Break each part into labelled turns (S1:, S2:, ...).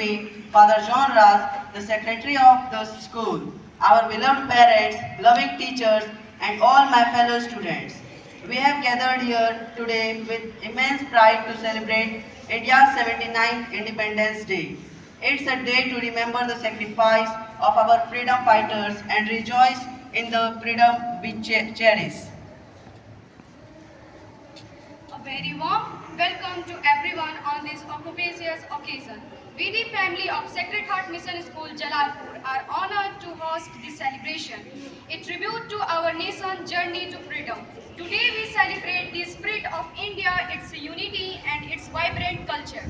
S1: me, Father John Ras, the secretary of the school, our beloved parents, loving teachers, and all my fellow students. We have gathered here today with immense pride to celebrate India's 79th Independence Day. It's a day to remember the sacrifice of our freedom fighters and rejoice in the freedom we cherish.
S2: A very warm welcome to everyone on this auspicious occasion. We, the family of Sacred Heart Mission School, Jalalpur, are honored to host this celebration, a tribute to our nation's journey to freedom. Today we celebrate the spirit of India, its unity and its vibrant culture.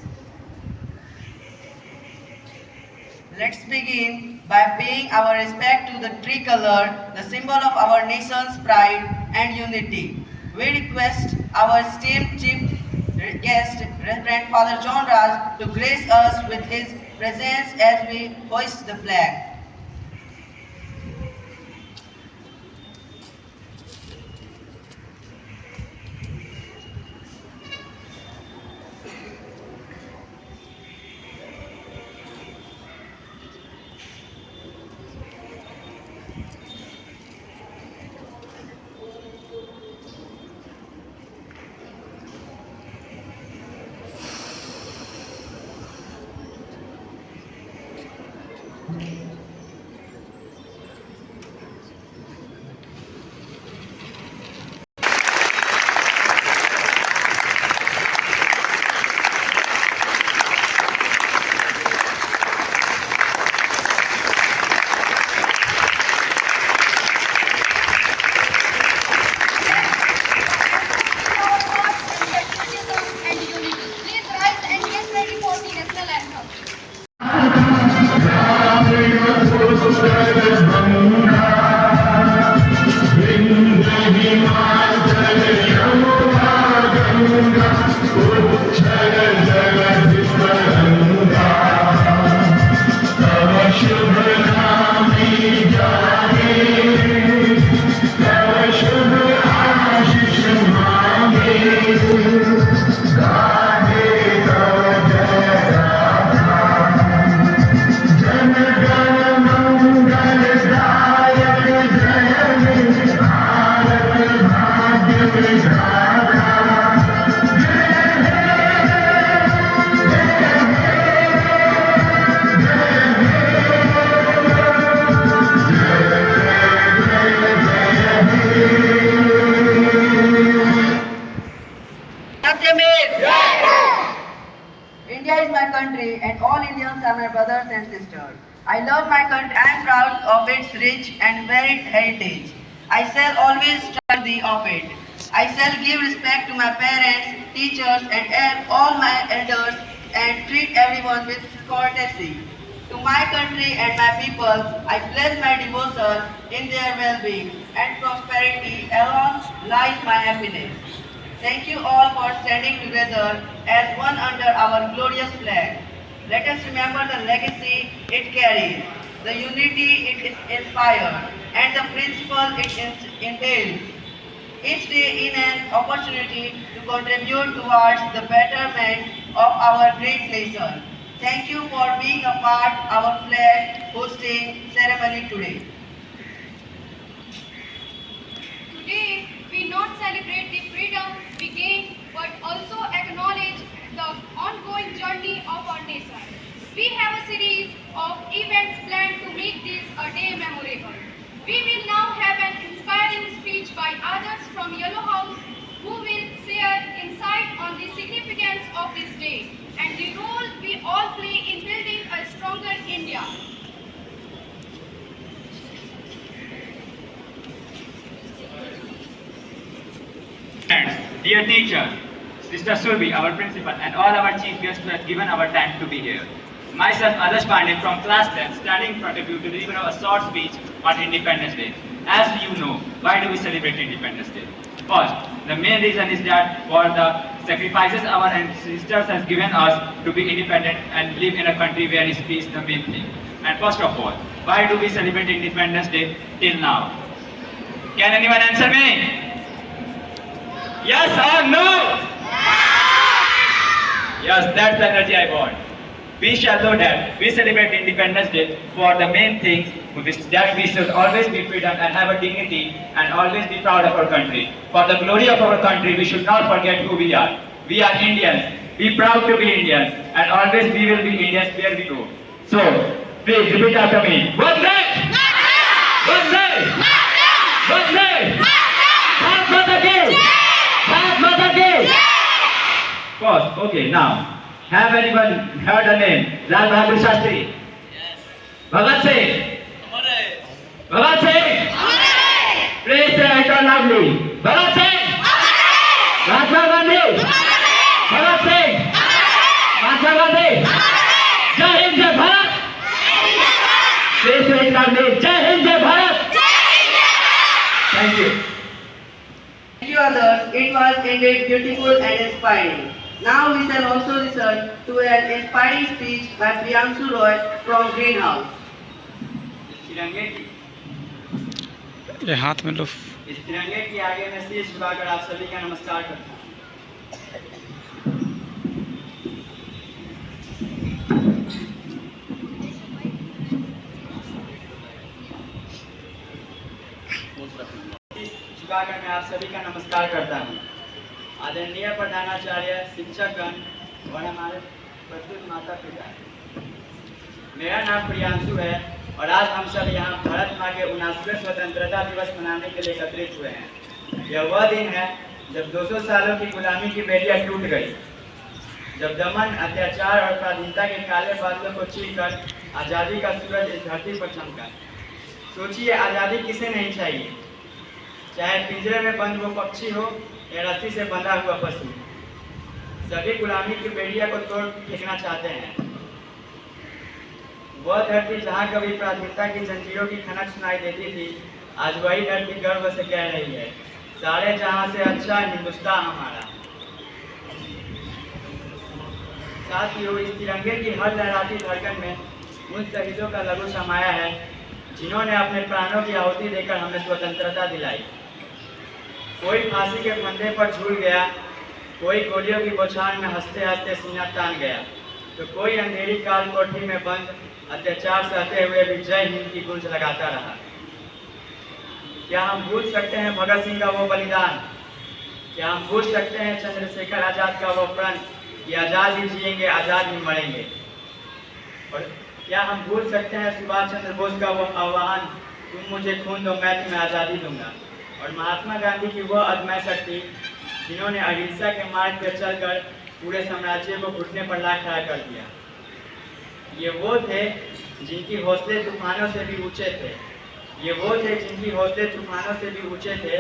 S1: Let's begin by paying our respect to the tricolor, the symbol of our nation's pride and unity. We request our esteemed chief guest, Reverend Father John Raj, to grace us with his presence as we hoist the flag. India is my country and all Indians are my brothers and sisters. I love my country. I am proud of its rich and varied heritage. I shall always study of it. I shall give respect to my parents, teachers and all my elders and treat everyone with courtesy. To my country and my people, I pledge my devotion in their well-being and prosperity alone lies my happiness. Thank you all for standing together as one under our glorious flag. Let us remember the legacy it carries, the unity it inspires, and the principle it entails. Each day in an opportunity to contribute towards the betterment of our great nation. Thank you for being a part of our flag hosting ceremony today.
S2: Today, we not celebrate the freedom we gained, but also acknowledge the ongoing journey of our nation. We have a series of events planned to make this a day memorable. We will now have an inspiring speech by others from Yellow House who will share insight on the significance of this day and the role we all play in building a stronger India.
S3: Dear teacher, Sister Surbi, our principal, and all our chief guests who have given our time to be here. Myself, Adarsh Pandey from class 10, standing in front of you to deliver a short speech on Independence Day. As you know, why do we celebrate Independence Day? First, the main reason is that for the sacrifices our ancestors has given us to be independent and live in a country where is peace the main thing. And first of all, why do we celebrate Independence Day till now? Can anyone answer me? Yes or no? Yes, that's the energy I want. we shall know that we celebrate Independence Day for the main thing, which is that we should always be freedom and have a dignity and always be proud of our country. For the glory of our country, we should not forget who we are. We are Indians. Be proud to be Indians, and always we will be Indians where we go. So, please repeat after me. Vande! Vande! Vande! Bharat Mata ki! Bharat Mata ki! Pause. Okay, now, have anyone heard the name Lal Bahadur Shastri? Yes. Bhagat Singh? Bhagat Singh? Please say it out loudly. Bhagat Singh? Mahatma Gandhi? Bhagat Singh? Mahatma Gandhi? Jai Hind, Jai Bharat! Please say it loudly. Jai Hind, Jai Bharat! Thank you.
S1: Thank you others. It was indeed beautiful and inspiring. Now we shall also listen to an inspiring speech by Priyanshu Roy from Greenhouse.
S3: तिरंगे की
S4: ये हाथ में लो।
S3: इस तिरंगे की आगे में शीश झुकाकर आप सभी का नमस्कार करता हूँ। झुकाकर मैं आप सभी का नमस्कार करता हूँ। आदरणीय प्रधानाचार्य, शिक्षकगण और हमारे प्रस्तुत माता पिता, मेरा नाम प्रियांशु है और आज हम सब यहाँ भारत माँ के 79वें स्वतंत्रता दिवस मनाने के लिए एकत्रित हुए हैं। यह वह दिन है जब 200 सालों की गुलामी की बेड़ियाँ टूट गई, जब दमन, अत्याचार और स्वाधीनता के काले बादलों को चीरकर आज़ादी का सूरज इस धरती पर चमका। सोचिए, आज़ादी किसे नहीं चाहिए, चाहे पिंजरे में बंद वो पक्षी हो या रस्सी से बंधा हुआ पशु। सभी गुलामी की बेड़िया को तोड़ फेंकना चाहते हैं। वह धरती जहाँ कभी प्राथमिकता की जंजीरों की खनक सुनाई देती थी, आज वही धरती गर्व से कह रही है, सारे जहाँ से अच्छा हिंदुस्तान हमारा। साथियों, इस तिरंगे की हर लहराती धड़कन में उन शहीदों का लघु समाया है जिन्होंने अपने प्राणों की आहुति देकर हमें स्वतंत्रता दिलाई। कोई फांसी के फंदे पर झूल गया, कोई गोलियों की बौछार में हंसते हंसते सीना तान गया, तो कोई अंधेरी काल कोठरी में बंद अत्याचार सहते हुए भी जय हिंद की गूंज लगाता रहा। क्या हम भूल सकते हैं भगत सिंह का वो बलिदान? क्या हम भूल सकते हैं चंद्रशेखर आजाद का वो प्रण कि आज़ाद ही जिएंगे, आज़ाद ही मरेंगे? और क्या हम भूल सकते हैं सुभाष चंद्र बोस का वो आह्वान, तुम मुझे खून दो मैं तुम्हें आज़ादी दूंगा? और महात्मा गांधी की वह अदम्य शक्ति जिन्होंने अहिंसा के मार्ग पर चलकर पूरे साम्राज्य को घुटने पर ला खड़ा कर दिया। ये वो थे जिनकी हौसले तूफानों से भी ऊंचे थे। ये वो थे जिनकी हौसले तूफानों से भी ऊंचे थे,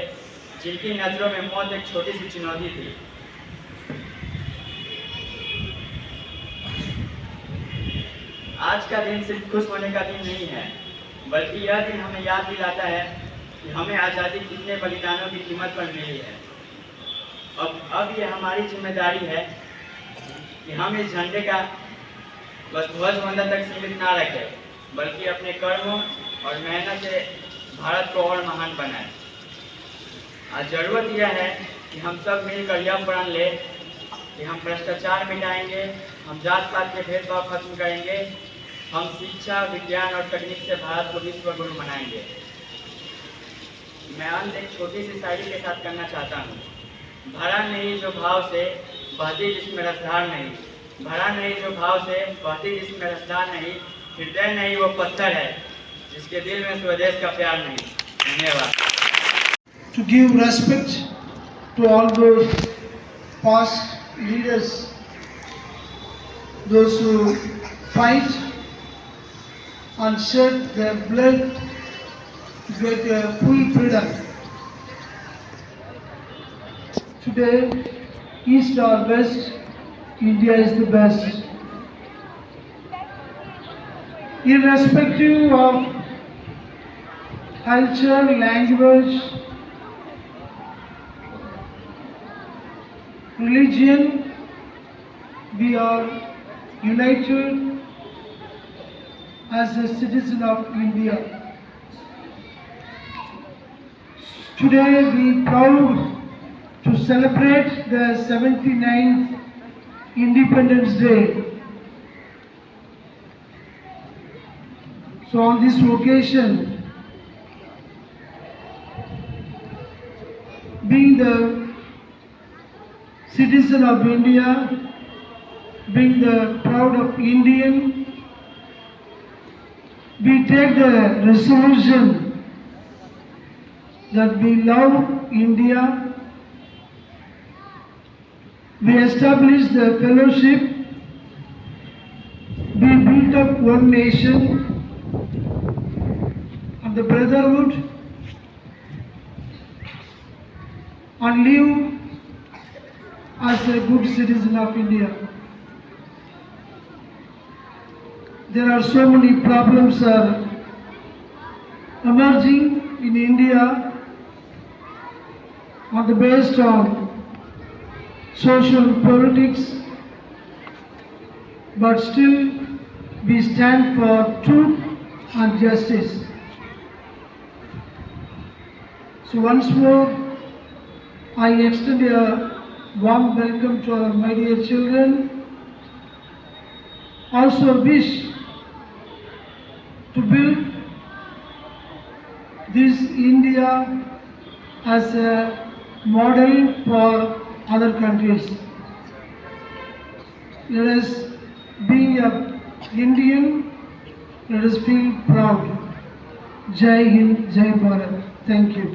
S3: जिनकी नजरों में मौत एक छोटी सी चुनौती थी। आज का दिन सिर्फ खुश होने का दिन नहीं है, बल्कि यह दिन हमें याद दिलाता है कि हमें आज़ादी कितने बलिदानों की कीमत पर मिली है। अब ये हमारी जिम्मेदारी है कि हम इस झंडे का बस ध्वजवंदन तक सीमित ना रखें, बल्कि अपने कर्मों और मेहनत से भारत को और महान बनाएं। आज जरूरत यह है कि हम सब मिलकर यह प्रण लें कि हम भ्रष्टाचार मिटाएंगे, हम जात पात के भेदभाव खत्म करेंगे, हम शिक्षा, विज्ञान और तकनीक से भारत को विश्व गुरु बनाएंगे। मैं अंत एक छोटी सी शायरी के साथ करना चाहता हूँ। भरा नहीं जो भाव से बहती जिसमें रसधार नहीं, भरा नहीं जो भाव से बहती जिसमें रसधार नहीं, हृदय नहीं वो पत्थर है जिसके दिल में स्वदेश का प्यार नहीं। धन्यवाद।
S5: To give respect to all those past leaders, those who fight and shed their blood to get a full freedom. Today, East or West, India is the best. Irrespective of culture, language, religion, we are united as a citizen of India. Today we are proud to celebrate the 79th Independence Day. So on this occasion, being the citizen of India, being the proud of Indian, we take the resolution that we love India. We establish the fellowship. We built up one nation and the brotherhood and live as a good citizen of India. There are so many problems are emerging in India based on social politics, but still we stand for truth and justice. So once more, I extend a warm welcome to our my dear children. Also wish to build this India as a model for other countries. Let us, being an Indian, let us feel proud. Jai Hind, Jai Bharat. Thank you.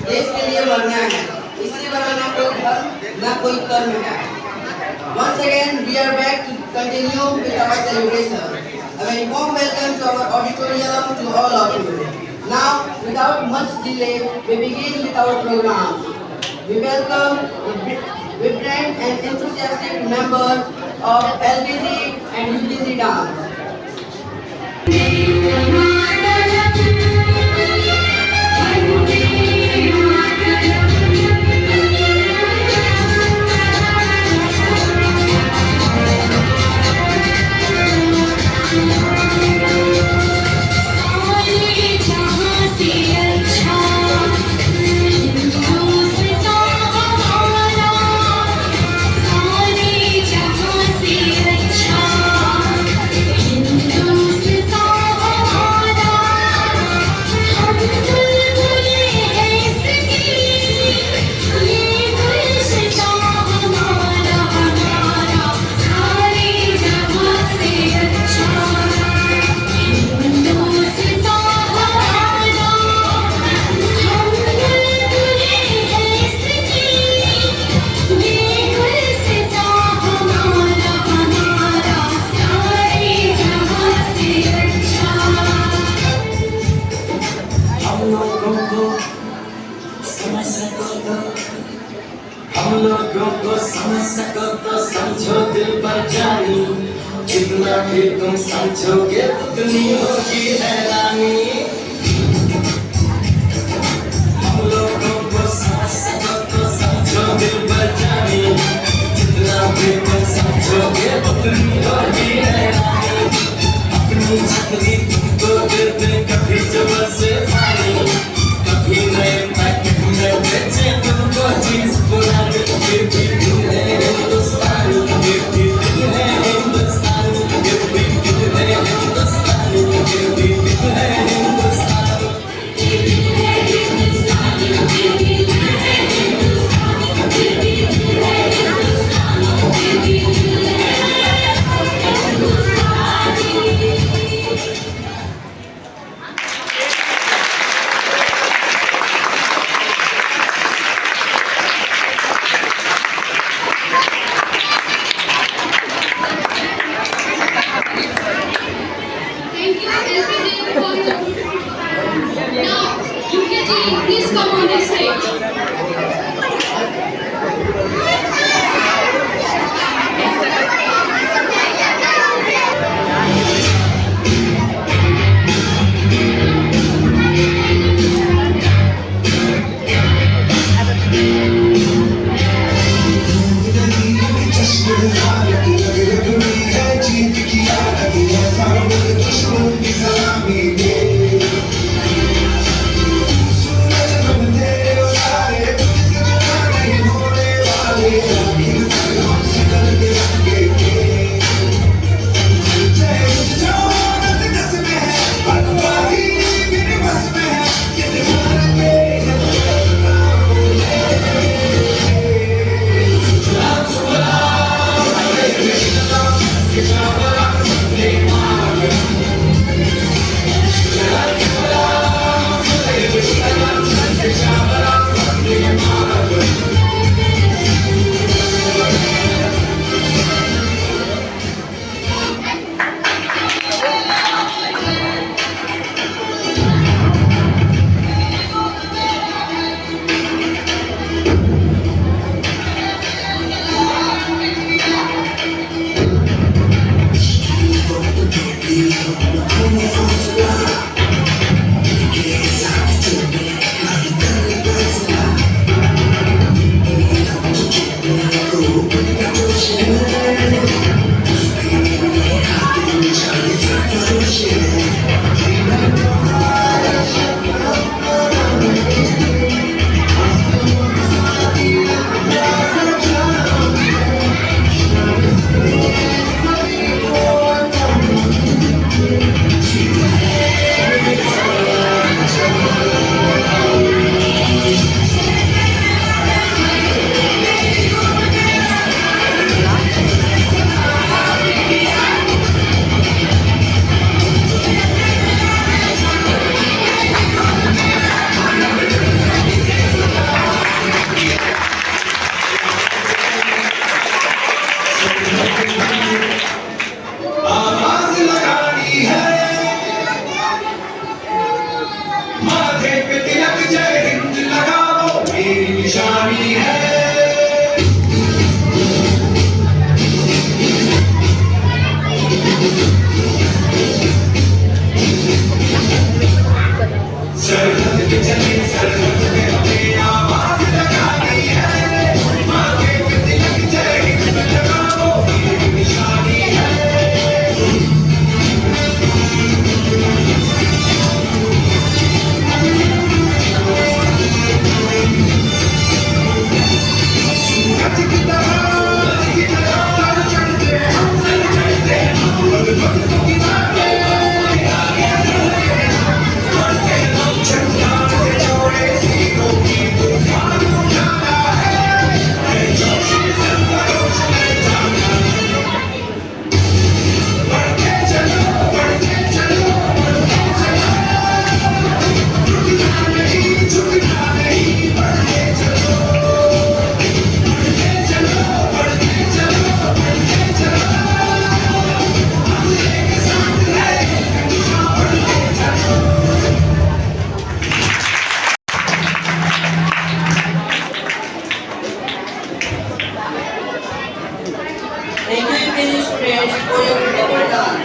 S1: देश के लिए मरना है, इससे बड़ा ना कोई धर्म ना कोई कर्म है. Once again, we are back to continue with our celebration. A very warm welcome to our auditorium to all of you. Now, without much delay, we begin with our program. We welcome the vibrant and enthusiastic members of LBZ and UBZ dance.
S6: हम लोगों को समझ सको तो समझो दिल पर जानी, जितना भी तुम समझोगे उतनी होगी हैरानी। हम लोगों को समझ सको तो समझो दिल पर जानी, जितना भी तुम समझोगे उतनी होगी हैरानी। अपनी छतरी तुमको दिल पे कभी जबर से पानी, कभी नए पैकेट में बेचे तुमको जींस पुरानी। फिर भी दिल है हिंदुस्तानी, फिर भी दिल है हिंदुस्तानी, फिर भी दिल है हिंदुस्तानी, फिर भी दिल है हिंदुस्तानी।
S2: Thank you, LPG, for your. Now, UKG, please come on the stage.
S6: सूरज बन दे ओ सारे जानी है सरहद पे चली सरहद पे हमें आवाज लगानी है माथे पे तिलक जय हिंद लगाओ ये निशानी है सूरज की तरह सर चढ़ते हम सर चढ़ते हम भक्तों की बातें आगे बढ़ते हम चट्टान से जोड़े सीनों की तूफान उठाना है जोश के सरफरोश में जाना बढ़ते चलो बढ़ते चलो बढ़ते चलो झुकना नहीं बढ़ते चलो बढ़ते चलो बढ़ते चलो बढ़ते चलो हम एक साथ हैं बढ़ते चलो
S1: Thank you, English students, for your beautiful dance.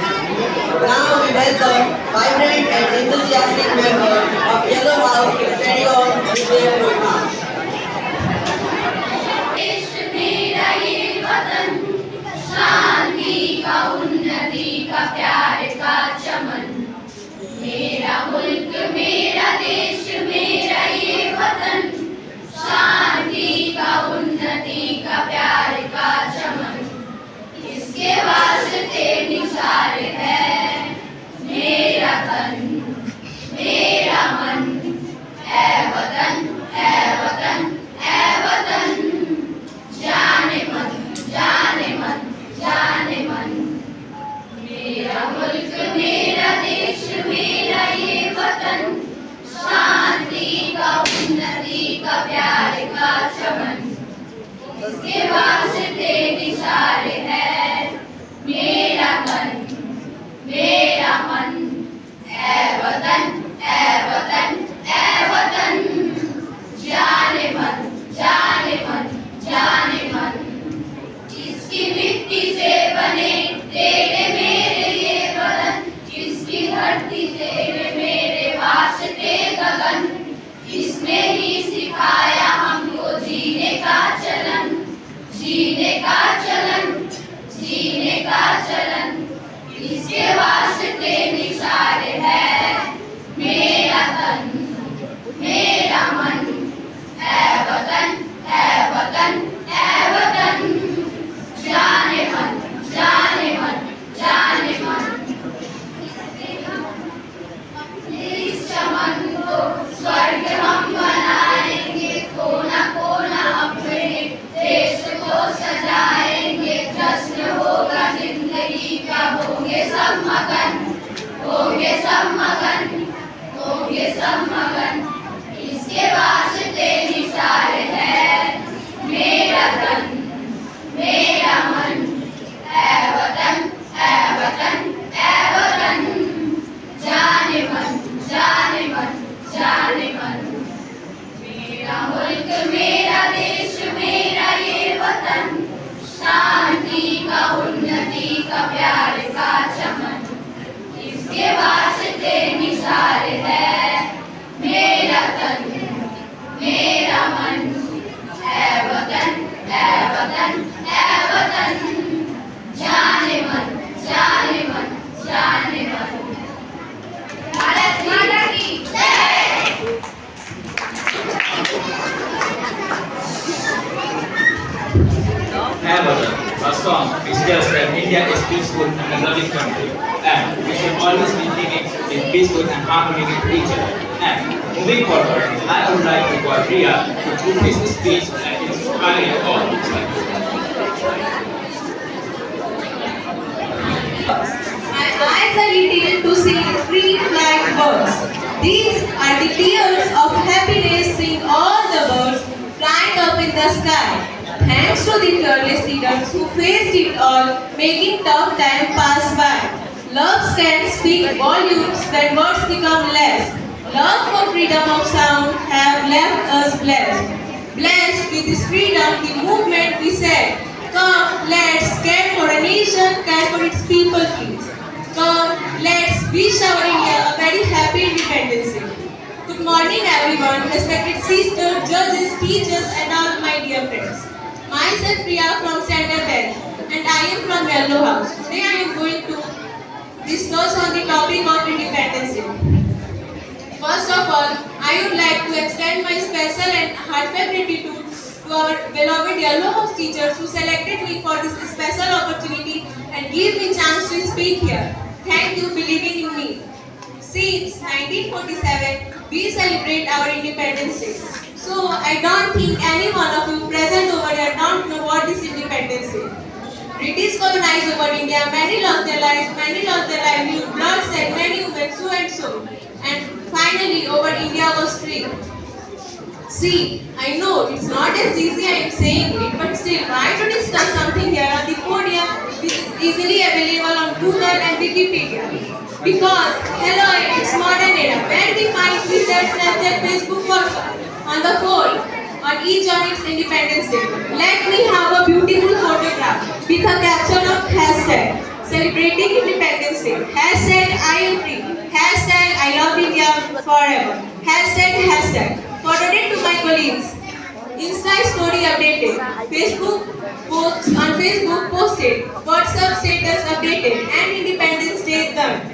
S1: Now we welcome vibrant and enthusiastic members of Yellow House to carry on with their program.
S2: देश मेरा ये वतन शांति का उन्नति का प्यार का चमन मेरा मुल्क मेरा देश मेरा ये वतन शांति का उन्नति का प्यार का चमन इसके वास्ते निसार है मेरा तन मेरा मन है वतन है वतन है वतन जाने मन जाने मन जाने मन मेरा मुल्क मेरा देश मेरा ये वतन शांति का उन्नति का प्यार का चमन इसके वास्ते निसार है मेरा तन मेरा मन है वतन है वतन है वतन जाने मन जाने मन जाने मन इसकी मिट्टी से बने तेरे मेरे ये बदन इसकी धरती तेरे मेरे वास्ते गगन इसने ही सिखाया हमको जीने का चलन जीने का चलन जीने का चलन इसके वास्ते निसार है मेरा तन मेरा मन है वतन है वतन है वतन जाने मन जाने मन जाने मन इस चमन को स्वर्ग हम बनाएंगे कोना कोना अपने देश को सजाएंगे जश्न होगा जिंदगी का होंगे सब मगन होंगे सब मगन होंगे सब मगन इसके वास्ते निसार है मेरा तन मेरा मन है वतन है वतन है वतन जाने मन जाने मन जाने मन मेरा मुल्क मेरा देश मेरा ये वतन शांति का उन्नति का प्यार का चमन इसके वास्ते निसार है मेरा तन मेरा मन है वतन है वतन है वतन जाने मन जाने मन जाने मन भारत माता की जय
S3: Hamilton, a song which tells that India is peaceful and a loving country, and we should always be living in peaceful and harmony with each other. And moving forward, I would like to call Priya to give his speech and inspire all.
S7: My eyes are little to see free flying birds. These are the tears of happiness seeing all the birds flying up in the sky. Thanks to the fearless leaders who faced it all, making tough time pass by. Love can speak volumes when words become less. Love for freedom of sound have left us blessed. Blessed with this freedom, the movement we said, come, let's care for a nation, care for its people, please. Come, let's wish our India a very happy Independence Day. Good morning, everyone, respected sisters, judges, teachers, and all my dear friends. Myself Priya from Center Bench, and I am from Yellow House. Today I am going to discuss on the topic of Independence Day. First of all, I would like to extend my special and heartfelt gratitude to our beloved Yellow House teachers who selected me for this special opportunity and gave me chance to speak here. Thank you believing in me. Since 1947, we celebrate our Independence Day. So I don't think any one of you present over here don't know what is Independence Day. British colonized over India, many lost their lives, many lost their livelihood, bloodshed, many women, so and so. And finally, over India was free. See, I know it's not as easy I am saying it, but still, why to discuss something here on the podium which is easily available on Google and Wikipedia? Because, hello, it's modern era, where we find Twitter, Snapchat, Facebook, WhatsApp on the phone, on each on its Independence Day. Let me have a beautiful photograph with a caption of hashtag celebrating Independence Day. Hashtag I am free. Hashtag I love India forever. Hashtag. Forwarded to my colleagues. Insta story updated. Facebook posts on Facebook posted. WhatsApp status updated. And Independence Day done.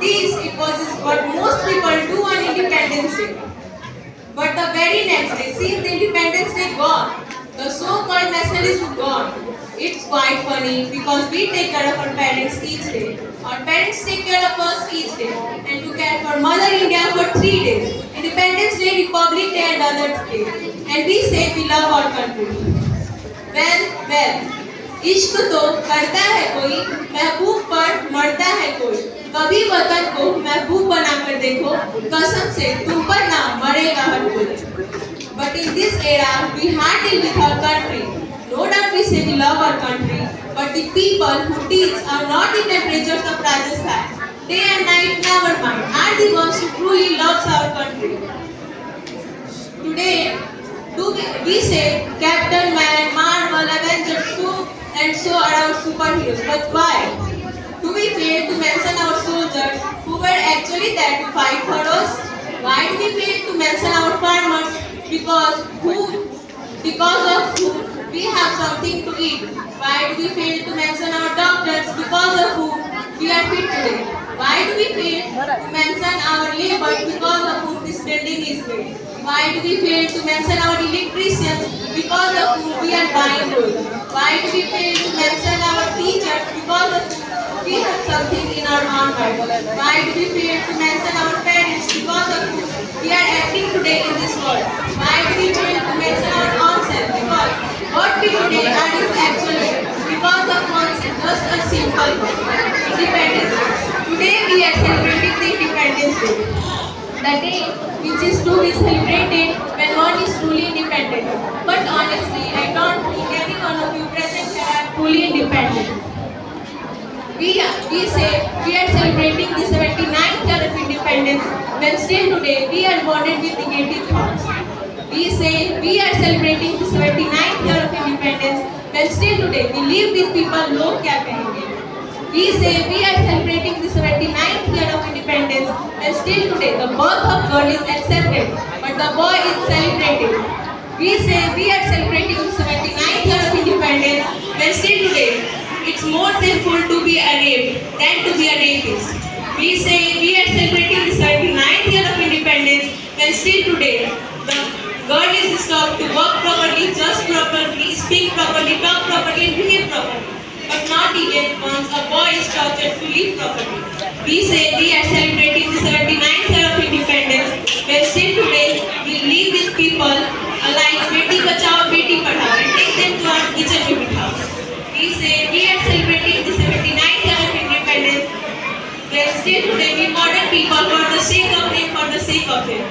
S7: This it was what most people do on Independence Day. But the very next day, since the Independence Day gone, the so-called nationalism gone. It's quite funny because we take care of our parents each day. Our parents take care of us each day. And to care for Mother India for 3 days. Independence Day, Republic Day and other days. And we say we love our country. Well, इश्क तो करता है कोई, महबूब पर मरता है कोई. कभी वतन को महबूब बनाकर देखो, कसम से तुम पर ना मरेगा हर कोई. But in this era, we handle with our country. No doubt we say we love our country, but the people who teach are not the temperatures of Rajasthan. Day and night, never mind, are the ones who truly loves our country. Today, we say Captain Man, Marvel, Avengers, and so are our superheroes. But why? Do we fail to mention our soldiers who were actually there to fight for us? Why do we fail to mention our farmers? Because of who we have something to eat. Why do we fail to mention our doctors? Because of who we are fit today. Why do we fail to mention our laborers? Because of whom this building is made. Why do we fail to mention our electricians? Because of whom we are buying wood. Why do we fail to mention our teachers? Because of whom we have something in our own mind. Why do we fail to mention our parents? Because of whom we are acting today in this world. Why do we fail to mention our own self? Because what we today are is actually because of concept, just a simple independence. Today we are celebrating the Independence Day. The day which is to be celebrated when one is truly independent. But honestly, I don't think any one of you present here are truly independent. We say we are celebrating the 79th year of independence when still today we are bonded with negative thoughts. We say we are celebrating the 79th year of independence when still today we live with people low kya kahenge. We say we are celebrating the 79th year of independence and still today the birth of girl is accepted but the boy is celebrated. We say we are celebrating the 79th year of independence when still today it's more sinful to be a rape than to be a rapist. We say we are celebrating the 79th year of independence when still today the girl is stopped to work properly, just properly, speak properly, talk properly and behave properly. But not even once a boy is tortured to live properly. We say we are celebrating the 79th year of independence when still today we live with people like Beti Bachao, Beti Padhao and take them to our kitchen to bithao. We say we are celebrating the 79th year of independence when still today we modern people for the sake of him.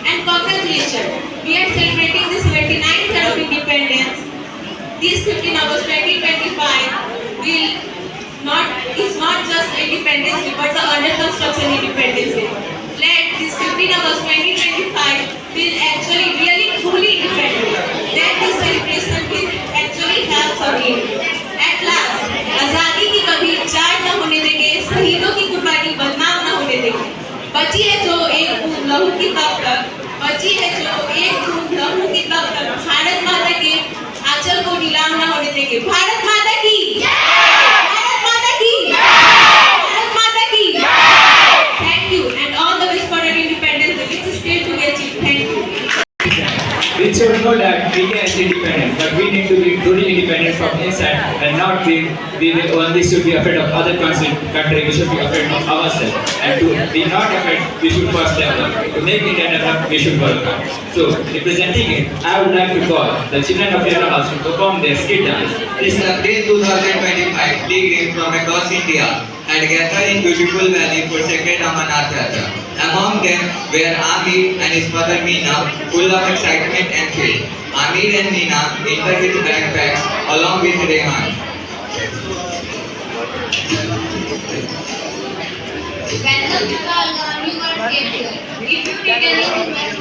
S7: And congratulations, we are celebrating the 79th year of independence. This 15 August 2025 is not just Independence Day but the under construction Independence Day. Let this 15 August 2025 will actually really truly काम ना होने देंगे। भारत माता की भारत माता की भारत माता की Thank you and all the best for our independence. The best state to get it. Thank you.
S3: We should know that we can be independent, but we need to be truly independent from inside and not be only should be afraid of other country. We should be afraid of ourselves. And to be not afraid, we should first develop. To make India develop, we should work hard. So, representing it, I would like to call the children of Yellow House to perform their skit dance.
S8: This Day 2025 pilgrims from across India had gathered in beautiful valley for sacred Amarnath Yatra. Among them were Amir and his mother Meena, full of excitement and faith. Amir and Meena entered with backpacks along with Rehan.
S2: Welcome to all the new ones here. If you need any response,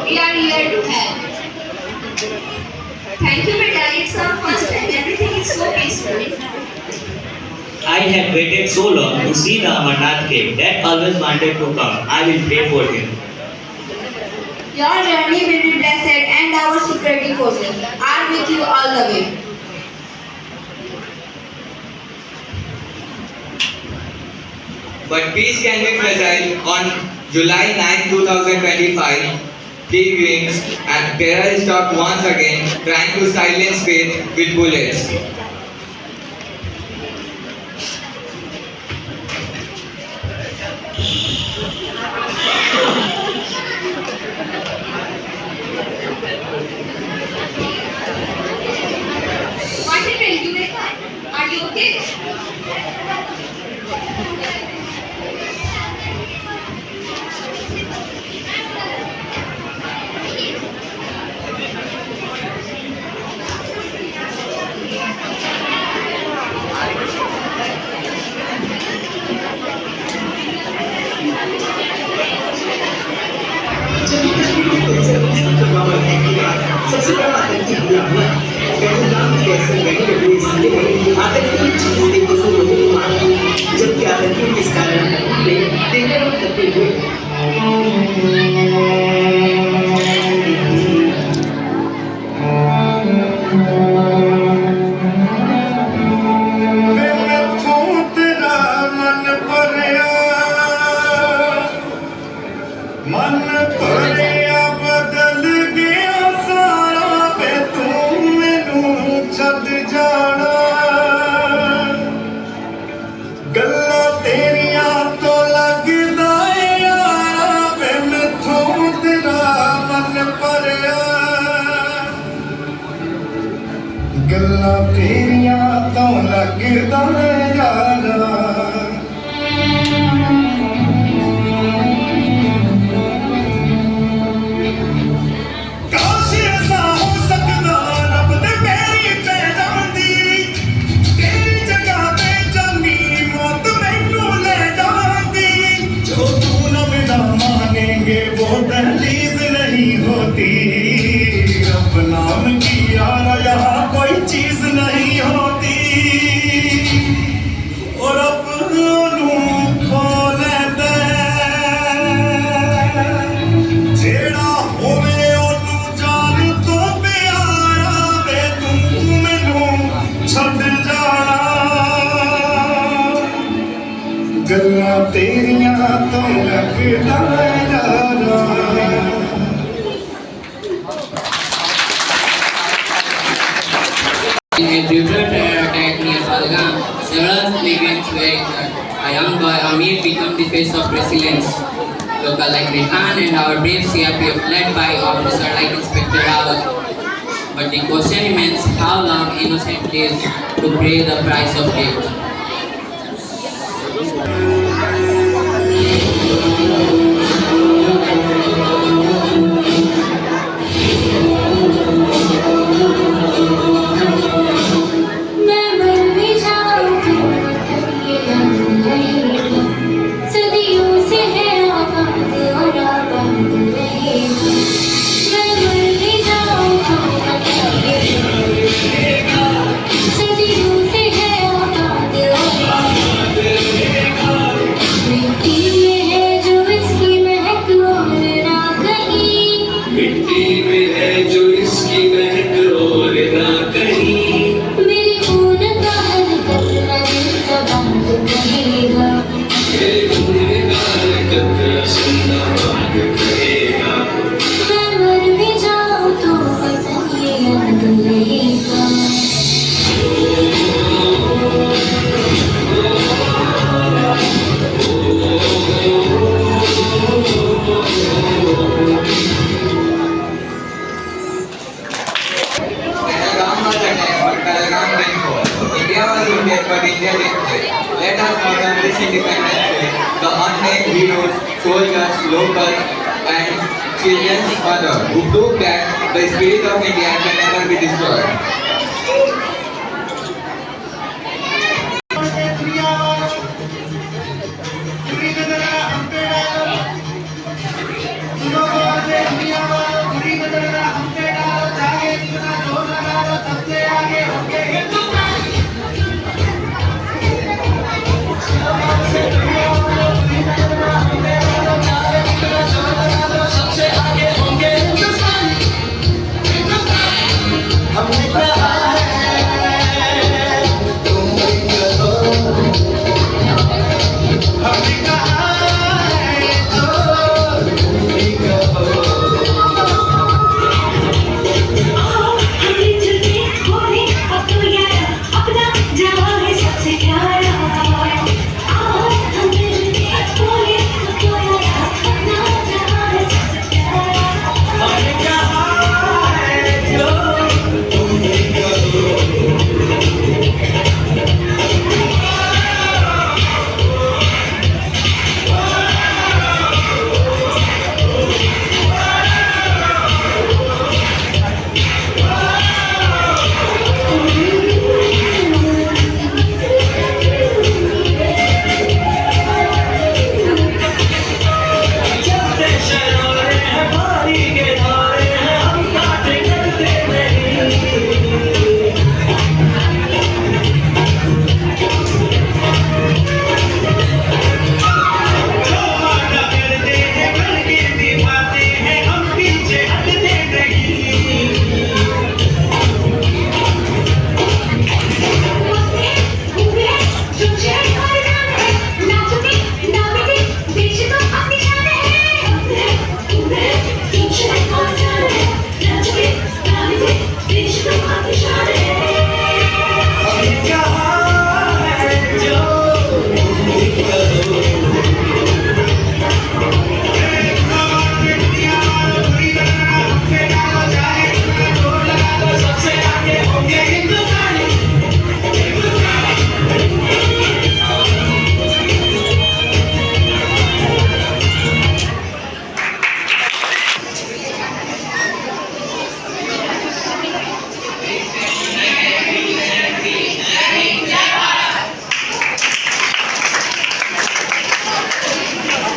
S2: we are here to help.
S7: Thank you, beta. It's our first time. Everything is so peaceful.
S9: I had waited so long to see the Amarnath cave that always wanted to come. I will pray for him.
S7: Your journey will be blessed and our security forces are with you all the way.
S8: But peace can be fragile. On July 9, 2025, pilgrims and terror stopped once again, trying to silence faith with bullets.
S2: What happened, Yuveka? Are you okay?
S10: सबसे बड़ा आतंकी हमला पहलगाम की दहशत गर्दी में हुए इस हमले में आतंकियों ने 200 लोगों को मार दिया, जबकि आतंकियों के इस कारण वे तेरह लोग जख्मी हुए।
S6: गल्ला तेरिया तो लगदा यारा काश ऐसा हो सकदा रब दे मेरी पे जांदी तेरी जगह पे जानी मौत मैनू ले जांदी जो तू न बिना मांगेंगे वो दहलीज नहीं होती रब नाम की यारा यहाँ कोई चीज नहीं होती और अपनों खोले दे जेड़ा होवे ओनू जान तो प्यारा वे तू मैनू छड़ जाना गल्लां तेरियां तो लगदा यारा
S11: In a brutal terror attack near Pahalgam, several pilgrims were injured. A young boy, Amir, became the face of resilience. Local like Rehan and our brave CRPF led by officer like Inspector Rawat. But the question remains how long innocent lives to pay the price of hate.
S6: मिट्टी में है जो इसकी महक और ना कहीं
S8: heroes, soldiers, locals, and children's mother who proved that the spirit of India can never be destroyed.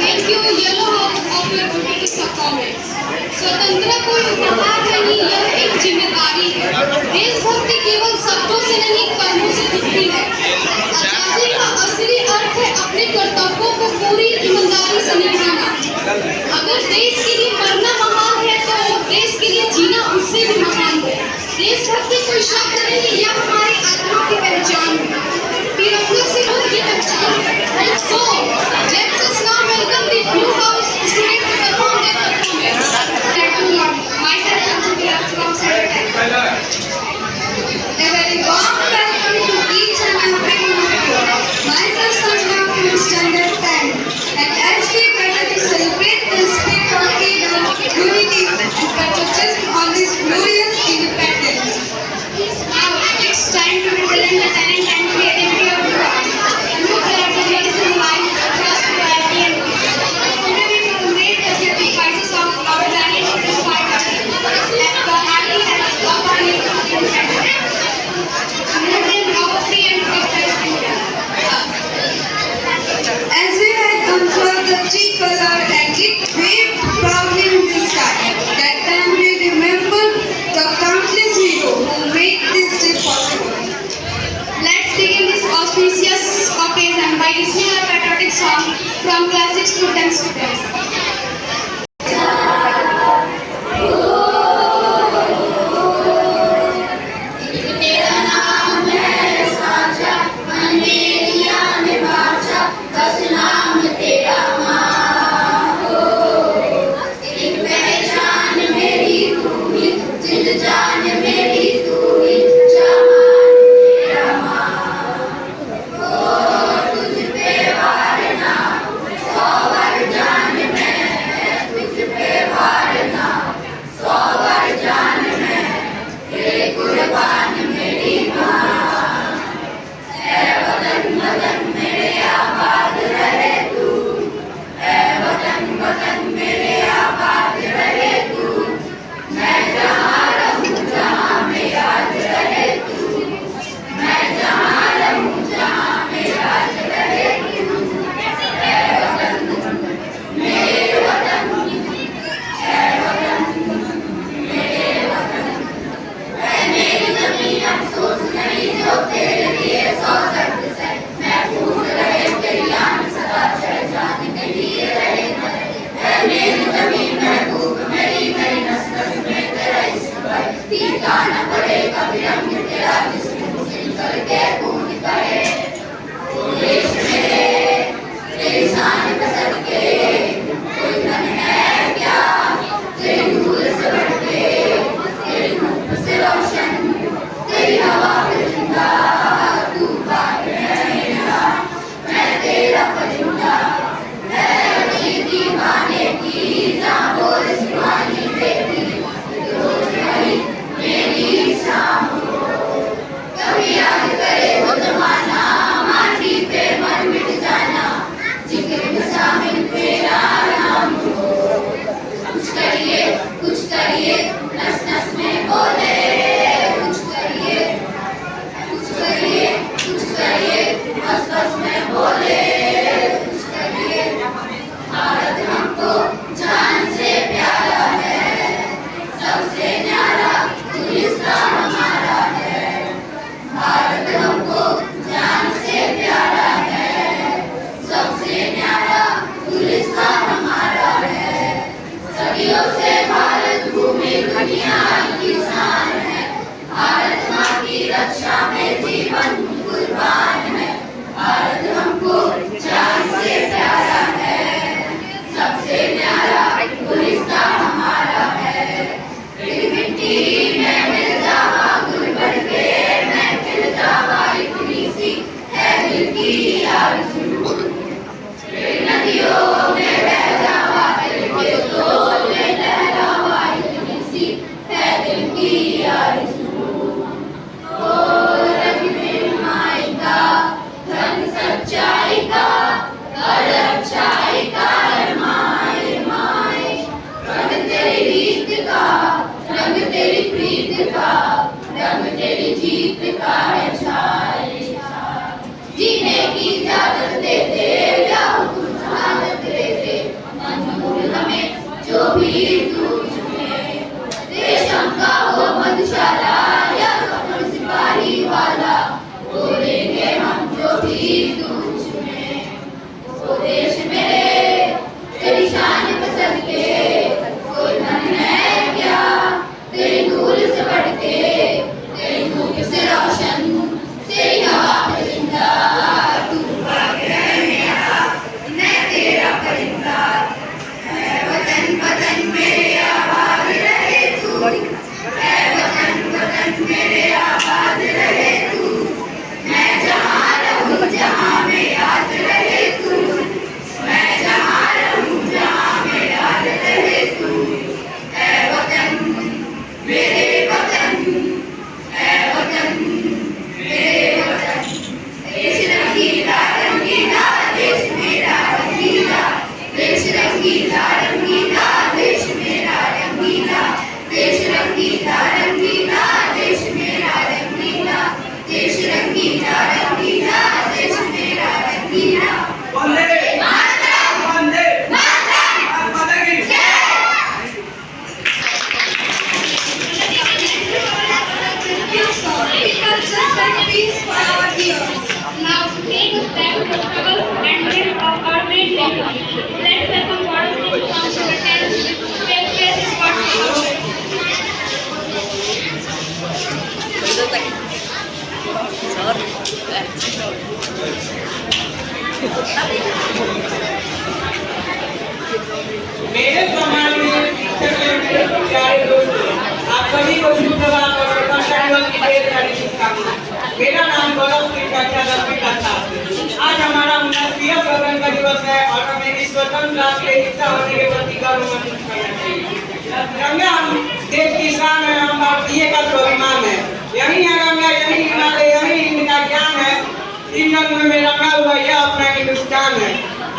S2: Thank you, Yellow House, of your beautiful performance. स्वतंत्रता कोई उपहार नहीं, यह एक जिम्मेदारी है। देशभक्ति केवल शब्दों से नहीं, कर्मों से दिखती है। आजादी का असली अर्थ है अपने कर्तव्यों को पूरी ईमानदारी से निभाना। अगर देश के लिए मरना महान है, तो देश के लिए जीना उससे भी महान है। देशभक्ति कोई शब्द नहीं, यह हमारी आत्मा की पहचान है। तिरंगे से उनकी पहचान है। So, let us now welcome the Blue House students to perform their performance. Myself, Anjali from Standard 10. A very warm welcome to each and every one of you. Myself, Sanjana from Standard 10. And as we gather to celebrate the spirit of करिए, कुछ करिए, नस नस में बोले। कुछ करिए, कुछ करिए, कुछ करिए, बस बस में बोले। कुछ करिए, भारत हमको जान से प्यारा है, सबसे न्यारा गुलिस्तान हमारा है। भारत हमको जान से प्यारा है, सबसे न्यारा गुलिस्तान हमारा है। सदियों से भारत भूमि दुनिया की शान है, भारत माँ की रक्षा में जीवन कुर्बान है। भारत हमको जान से प्यारा है, सबसे न्यारा गुलिस्तान हमारा है। तेरी मिट्टी में मिल जावा गुल बढ़ के, मैं खिल जावा इतनी सी है दिल की आरज़ू। तेरी नदियों में बह जावा दिल के दो में लहरावा इतनी सी है दिल की आरज़ू। ओ रंग में माई का रंग सच्चाई का, हर अच्छाई का माए माए। रंग तेरी रीत का, रंग तेरी प्रीत का, रंग तेरी जीत का है छाए छाए। जीने की इजाजत दे दे या हुक्म शहादत दे दे, मंजूर हमें जो भी तू चुने। देश हमका हो मधुशाला या कपड़ सिपाही वाला, बोलेंगे हम जो भी तू चुने। ओ देश मेरे तेरी शान पसंद के, कोई धन है क्या तेरी नूर से बढ़ के। तेरी धूप से रोशन, तेरी हवा पे जिंदा, तू भाग रहना मैं तेरा परिंदा। है वतन वतन मेरे आबाद रहे तू, है वतन वतन मेरे आबाद रहे तू। मैं जहाँ रहूँ जहाँ में याद रहे तू, मैं जहाँ रहूँ जहाँ में याद रहे तू। है वतन मेरे वतन, है वतन मेरे वतन। देश रंगीला रंगीला देश मेरा रंगीला, देश रंगीला रंगीला देश मेरा रंगीला। देश रंगीला रंगीला देश मेरा रंगीला, देश रंगीला रंगीला देश मेरा रंगीला। वंदे मातरम, वंदे मातरम, माता की जय। Now take us back to the struggles and myths of our great nation. Let's welcome Gaurav Singh from Sugarcane to express his thoughts about it.
S12: मेरे सम्मानीय शिक्षक एवं मेरे प्यारे दोस्तों, आप सभी को शुभ प्रभात और स्वतंत्रता दिवस की ढेर सारी शुभकामनाएं। मेरा नाम गौरव सिंह, कक्षा 10वीं का छात्र। आज हमारा 49वां स्वतंत्रता दिवस है और हमें इस स्वतंत्र राष्ट्र के हिस्सा होने के प्रति गर्व महसूस करना चाहिए। गंगा हम देश की शान है, हम भारतीय का स्वाभिमान है। यही है गंगा, यही हिमालय, यही हिंद का ज्ञान है। इन रंगों में रंगा हुआ यह अपना हिंदुस्तान है।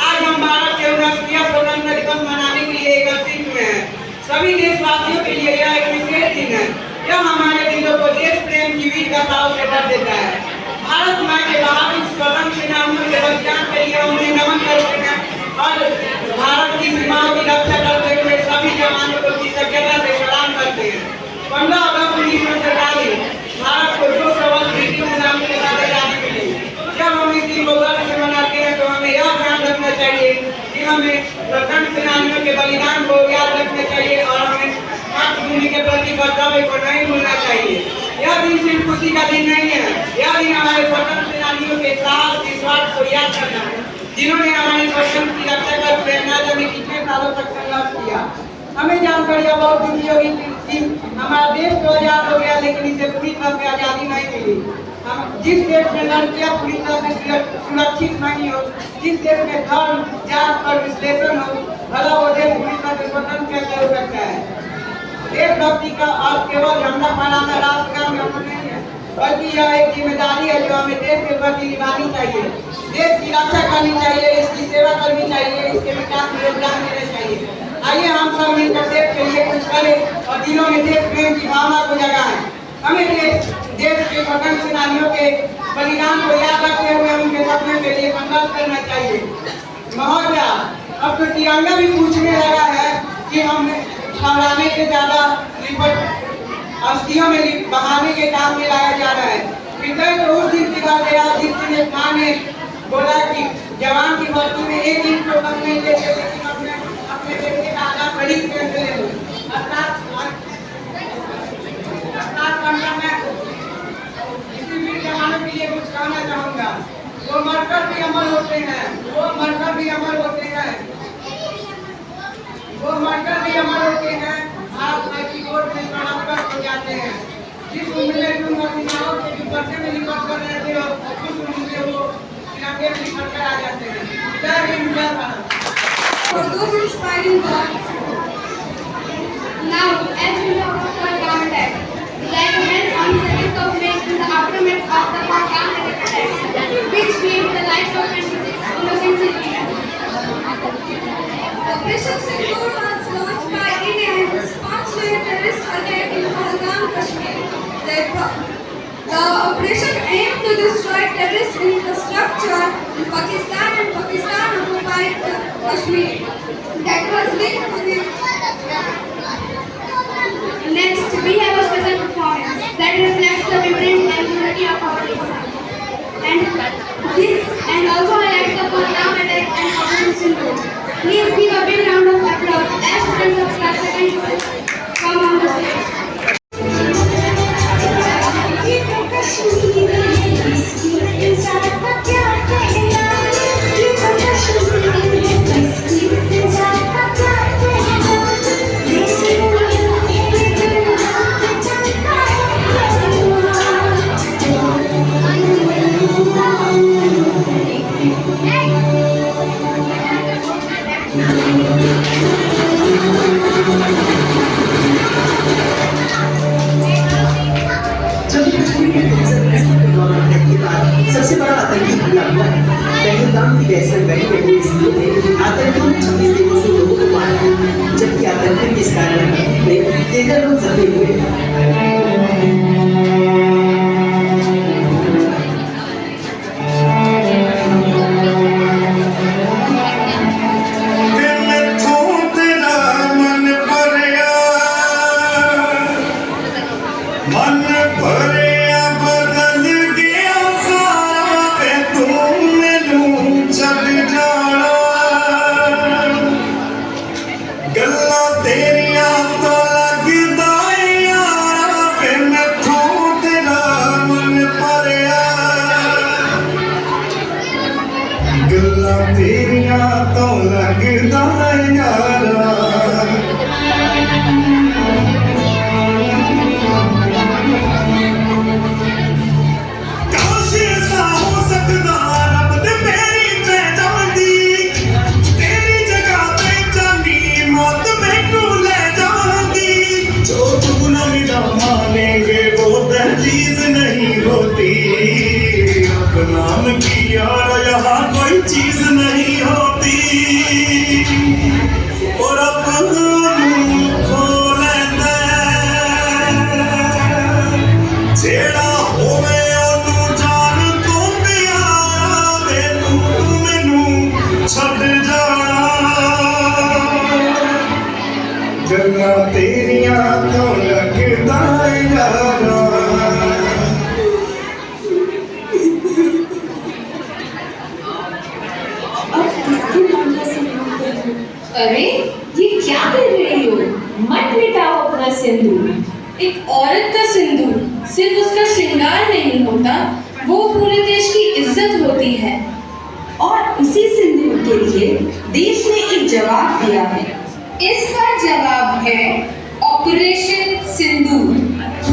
S12: आज हम भारत के 49वां स्वतंत्रता दिवस मनाने के लिए एकत्रित हुए हैं। सभी देशवासियों के लिए यह एक विशेष दिन है। यह हमारे दिलों को देश प्रेम की वीर गाथाओं से भर देता है। भारत माँ के बहादुर स्वतंत्र सेनानियों के बलिदान के लिए उन्हें नमन करते हैं और भारत की सीमाओं की रक्षा करते हुए सभी जवानों को कृतज्ञता से सलाम करते हैं। 15 अगस्त 1947 भारत को 200 वर्ष ब्रिटिश गुलामी के बाद आजादी मिली। जब हम इस दिन को गर्व से मनाते हैं तो हमें यह ध्यान रखना चाहिए कि हमें स्वतंत्र सेनानियों के बलिदान को याद रखना चाहिए और हमें मातृभूमि के प्रति कर्तव्य को नहीं भूलना चाहिए। यह दिन सिर्फ खुशी का दिन नहीं है, यह दिन हमारे स्वतंत्र सेनानियों के साहस निस्वार्थ को याद करना है, जिन्होंने हमारे स्वतंत्र की रक्षा कर हुए न जाने कितने सालों तक संघर्ष किया। हमें जानकर यह बहुत दुखी होगी कि हमारा देश तो आजाद हो गया, लेकिन इसे पूरी तरह से आजादी नहीं मिली। हम जिस देश में लड़कियां पूरी तरह से सुरक्षित नहीं हो, जिस देश में धर्म जात पर विश्लेषण हो, भला वो देश पूरी तरह से स्वतंत्र कैसे हो सकता है। देशभक्ति का अर्थ केवल झंडा फहराना राष्ट्र का नाम नहीं है, बल्कि यह एक जिम्मेदारी है जो हमें देश के प्रति निभानी चाहिए। देश की रक्षा करनी चाहिए, इसकी सेवा करनी चाहिए, इसके विकास में योगदान देना चाहिए। आइए हम सब मिलकर देश के लिए कुछ करें और दिलों में देश प्रेम की भावना को जगाएं। हमें देश के स्वतंत्र सेनानियों के बलिदान को याद रखते हुए उनके सपने के लिए संघर्ष करना चाहिए। महोदया, अब तो तिरंगा भी पूछने लगा है कि हम फहराने से ज्यादा अस्थियों में बहाने के काम में लाया जा रहा है। हृदय तो उस दिन की बात है जिस दिन माँ ने बोला कि जवान की भर्ती में एक दिन तो कम नहीं लेते, लेकिन अपने बेटे का आधा खरीद कर ले लो। मैं किसी भी जवानों के लिए कुछ कहना चाहूँगा। वो मरकर भी अमर होते हैं, वो मरकर भी अमर होते हैं, वो मरकर भी अमर होते हैं। आप की कोर्ट में शरणागत हो जाते हैं। जिस उम्र में तुम महिलाओं के दुपट्टे में लिपट कर रहते हो, उस उम्र में वो तिरंगे में लिपट कर आ जाते हैं। जय हिंद, जय Bharat.
S2: For those inspiring words, now as we talk about Pahalgam attack, that went on 7th of May in the aftermath of the Pahalgam attack, which claimed the lives of 26 innocent civilians.
S7: Operation Sindoor was launched by India in response to a terrorist attack in Pahalgam, Kashmir. The operation aimed to destroy terrorist infrastructure in Pakistan and Pakistan-occupied Kashmir that was linked to the.
S2: Next, we have a special performance that reflects the vibrant and unity of our nation. And also highlights the Pahalgam attack and Operation Sindoor. Please give a big round of applause as students of class 2nd come on the stage.
S10: सबसे बड़ा आतंकी हमला हुआ है। पहलगाम की दहशत gas में इसलिए थे आतंकियों ने 26 दिनों से लोगों को मारा, जबकि आतंकियों किस कारण 13 लोग जख्मी हुए।
S6: नाम की यार यहाँ कोई चीज नहीं होती और अब खोले जेड़ा होवे ओनू जान तो प्यारा वे तू मैनू छड़ जाना गल्लां तेरियां तो लगदा यारा।
S7: अरे ये क्या कर रही हो? मत मिटाओ अपना सिंदूर। एक औरत का सिंदूर सिर्फ उसका श्रृंगार नहीं होता, वो पूरे देश की इज्जत होती है। और इसी सिंदूर के लिए देश ने एक जवाब दिया है। इसका जवाब है ऑपरेशन सिंदूर।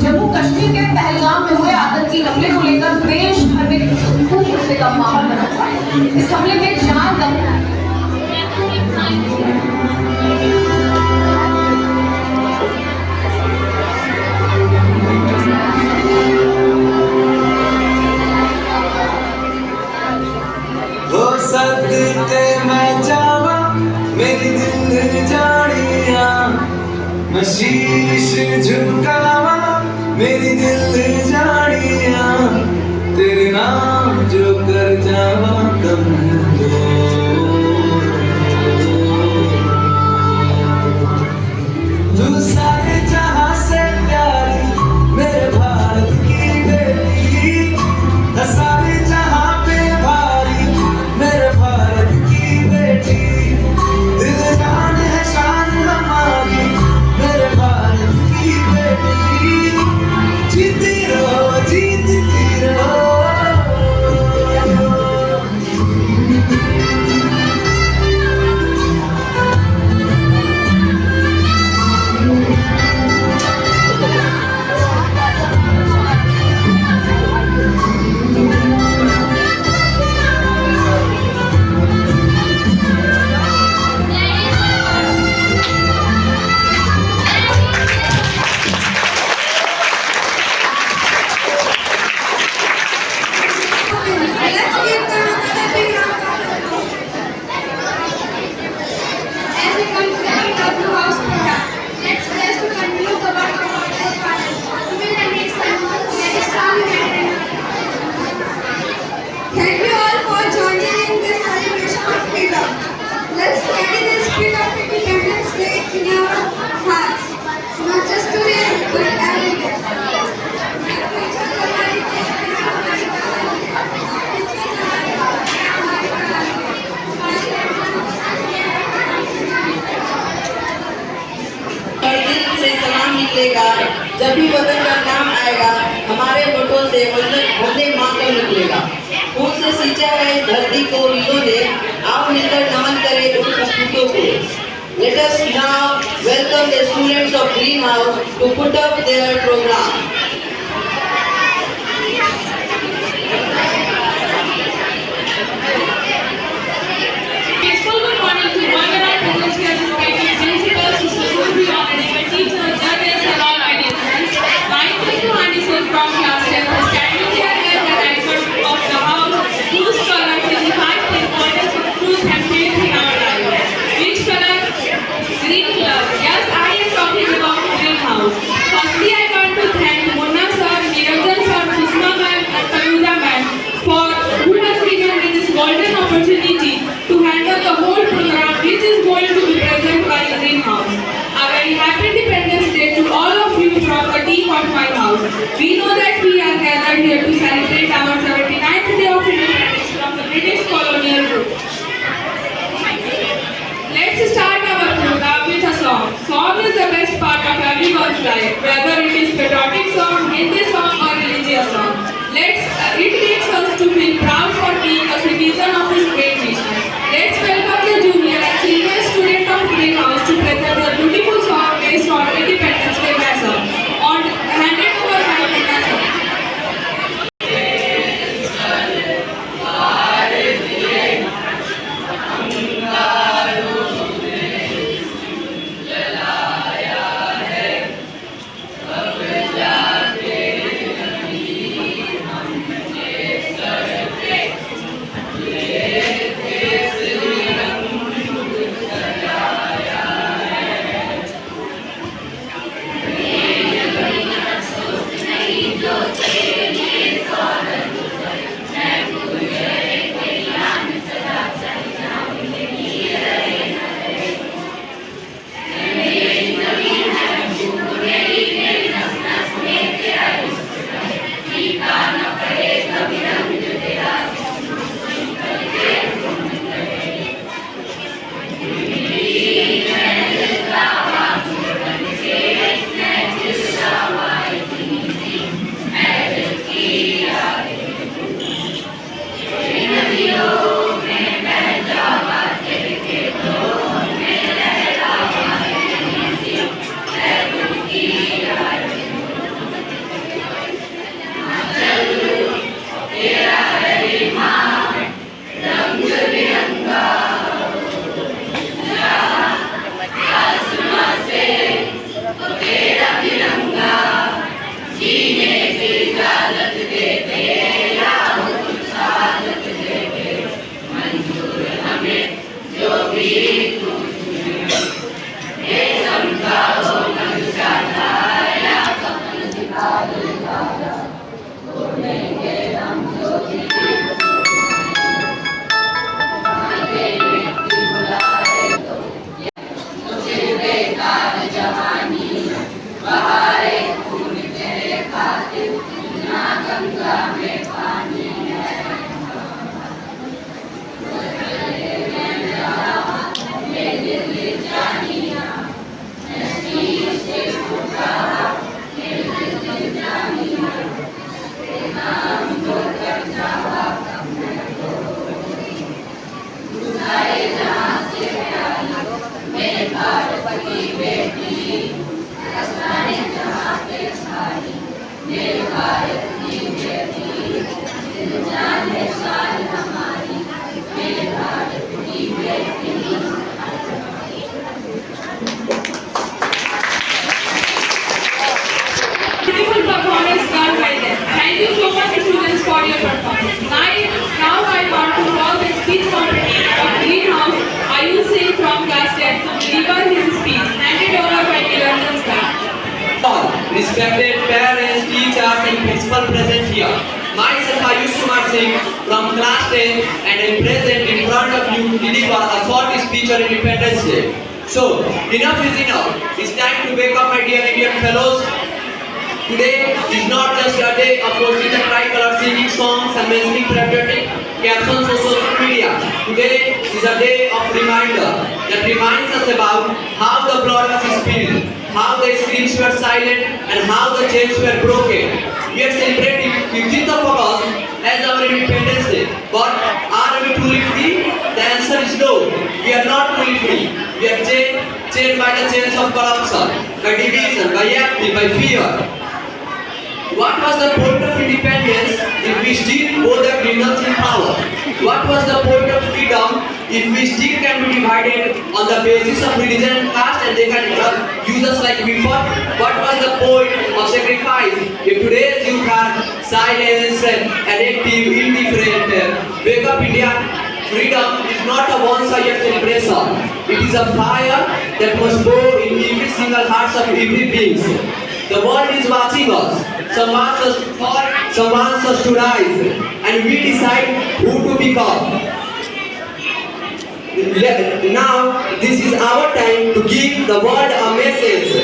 S13: जम्मू कश्मीर के पहलगाम में हुए आतंकी हमले को लेकर देश भर में खूब गुस्से का माहौल बना हुआ है। इस हमले में 4 दंग
S6: वो सदके मैं जावा मेरी दिल जानी मैं शीश झुकावा मेरी दिल जानिया तेरे नाम जो कर जावा कम दो तू सारे जहां से प्यारी मेरे भारत की बेटी सारे जहां पे भारी मेरे भारत की बेटी दिल जान है शान हमारी मेरे भारत की बेटी जीती रहो जीतती रहो
S2: Thank you all for joining in this celebration of freedom. Let's carry the spirit of Independence Day in our hearts, not just today, but every day.
S1: और दिल से सलाम निकलेगा जब भी वतन का नाम आएगा हमारे होठों से वंदे मातरम निकलेगा खून से सींचा है इस धरती को वीरों ने आओ मिलकर नमन करें उन सपूतों को Let us now welcome the students of Greenhouse to put up their program.
S13: Peaceful good morning to one and all present here respected principals, sisters, honorable teachers, judges, and all my dear friends. My name is Anderson from class 10 is standing here as the director of the house, whose color signifies the importance of truth and faith in our life. Which color? Green color. Yes, I am talking about Greenhouse. Firstly, I want to thank Munna sir, Niranjan sir, Susma ma'am, and Tanuja ma'am for who has given me this golden opportunity to handle the whole program which is going to be present by Greenhouse. A very happy Independence Day to all of you from the team of my house. We know that we are gathered here to celebrate our 79th day of independence from the British colonial rule. Let's start our program with a song. Song is the best part of everyone's life, whether it is patriotic song, Hindi song or religious song. It makes us to feel proud for being a citizen of this great nation. Let's welcome the junior and senior student of Greenhouse to present a beautiful song based on Independence Day message. Handed over by Munna sir.
S6: Yeah.
S13: Beautiful performance done by them. Thank you so much, students, for your performance. Now I want to call the speech competition of Greenhouse Ayush from class 10 to deliver his speech. Handed over by Niranjan sir.
S14: All respected parents, teachers and principal present here. Myself Ayush Kumar Singh from class 10 and I am present in front of you to deliver a short speech on Independence Day. So, enough is enough. It's time to wake up, my dear Indian fellows. Today is not just a day of posting the tricolor, singing songs and mentioning patriotic captions on social media. Today is a day of reminder that reminds us about how the blood was spilled, how the screams were silent and how the chains were broken. We are celebrating 15th of August as our Independence Day. But are we truly free? The answer is no. We are not truly free. We are chained by the chains of corruption, by division, by apathy, by fear. What was the point of independence if we still hold the criminals in power? What was the point of freedom if we still can be divided on the basis of religion and caste and they can use us like weapon? What was the point of sacrifice if today's youth are silenced and active, indifferent? Wake up India! Freedom is not a one-sided celebration. It is a fire that must burn in every single heart of every being. The world is watching us. Some wants us to fall, some wants us to rise, and we decide who to become. Now, this is our time to give the world a message.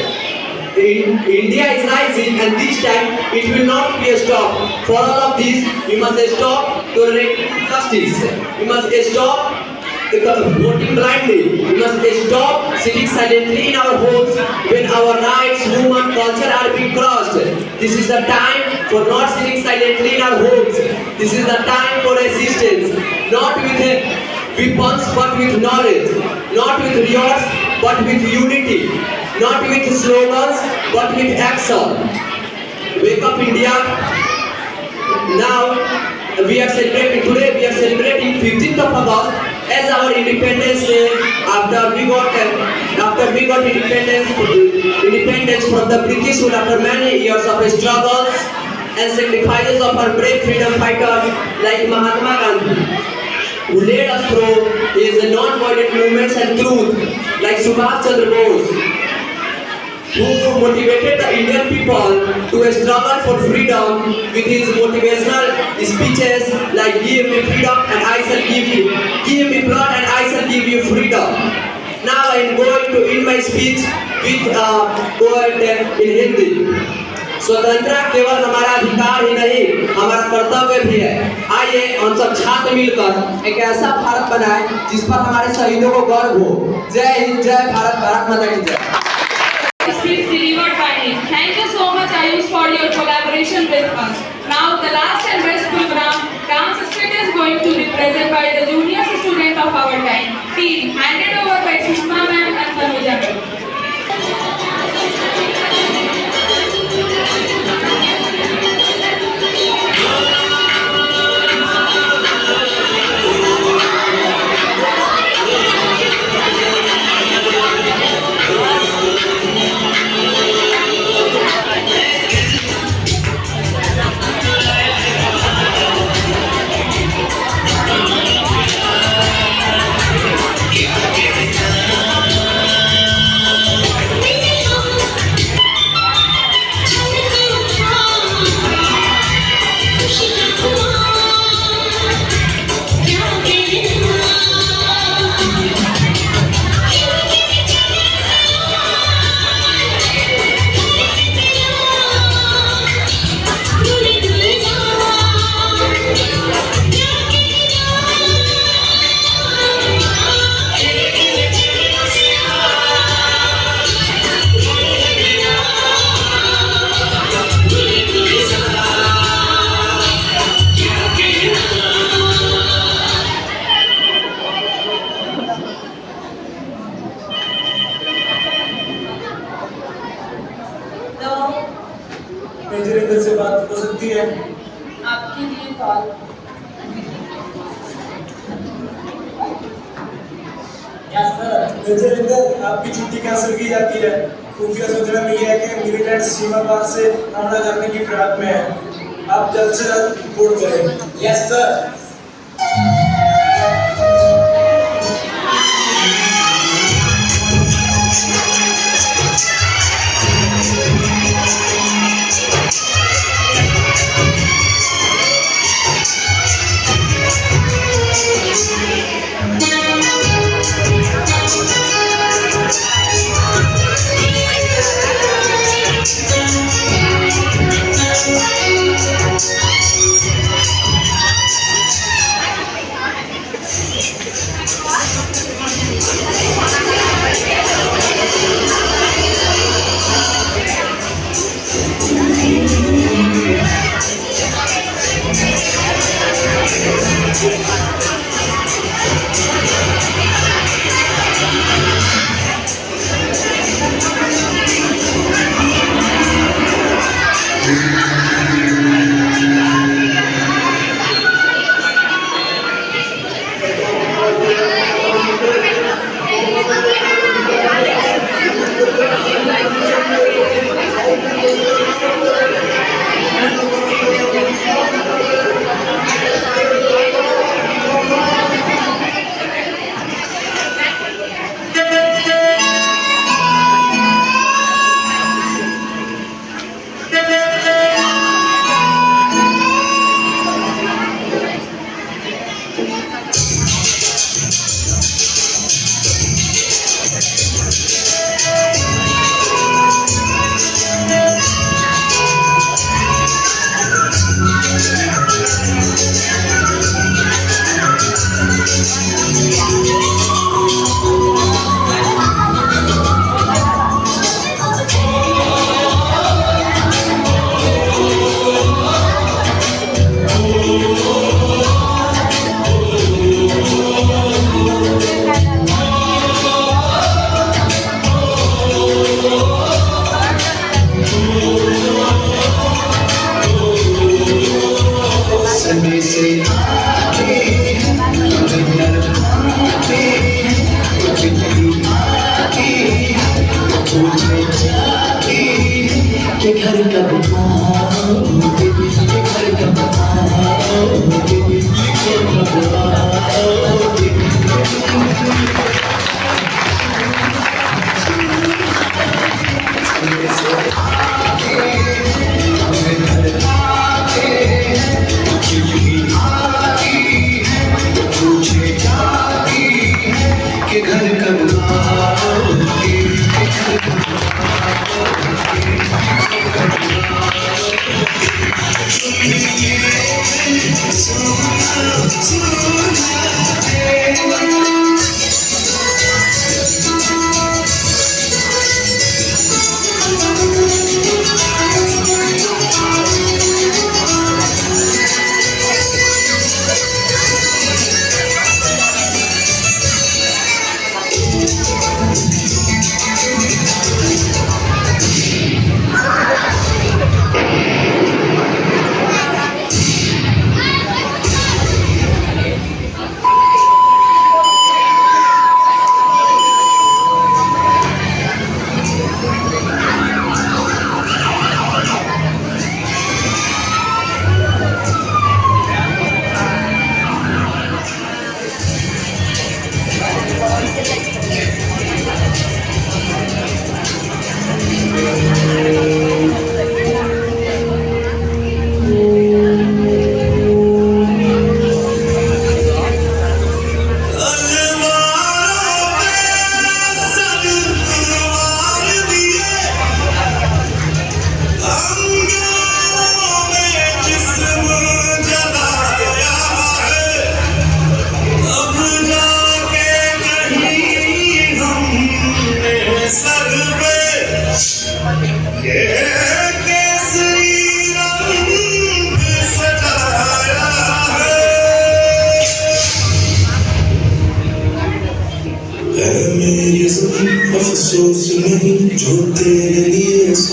S14: India is rising, and this time it will not be a stop. For all of this, we must stop tolerating injustice. We must stop voting blindly. We must stop sitting silently in our homes when our rights, human culture are being crossed. This is the time for not sitting silently in our homes. This is the time for resistance, not with weapons but with knowledge, not with riots but with unity, not with slogans but with action. Wake up India! Now we are celebrating today. We are celebrating 15th of August as our Independence Day after we got independence from the British rule after many years of struggles and sacrifices of our brave freedom fighters like Mahatma Gandhi, who led us through his non-violent movements and truth, like Subhash Chandra Bose, who motivated the Indian people to struggle for freedom with his motivational speeches like give me freedom and I shall give me blood and I shall give you freedom. Now I am going to end my speech with a poem in Hindi. स्वतंत्रता केवल हमारा अधिकार ही नहीं, हमारा कर्तव्य भी है। आइए हम सब छात्र मिलकर एक ऐसा भारत बनाएं जिस पर हमारे शहीदों को गर्व हो। जय हिंद, जय भारत, भारत माता की जय।
S13: Speech delivered by him. Thank you so much, Ayush, for your collaboration with us. Now, the last and best program, dance step is going to be presented by the junior student of our time. Team, handed over by Sushma ma'am and Tanuja ma'am.
S10: Major uncle से बात हो सकती है?
S7: आपके लिए call.
S10: Major uncle, आपकी छुट्टी cancel की जाती है। खुफिया सूचना मिली है कि मिलिटेंट सीमा पार से हमला करने की फिराक में है। आप जल्द से जल्द रिपोर्ट करें। Yes sir.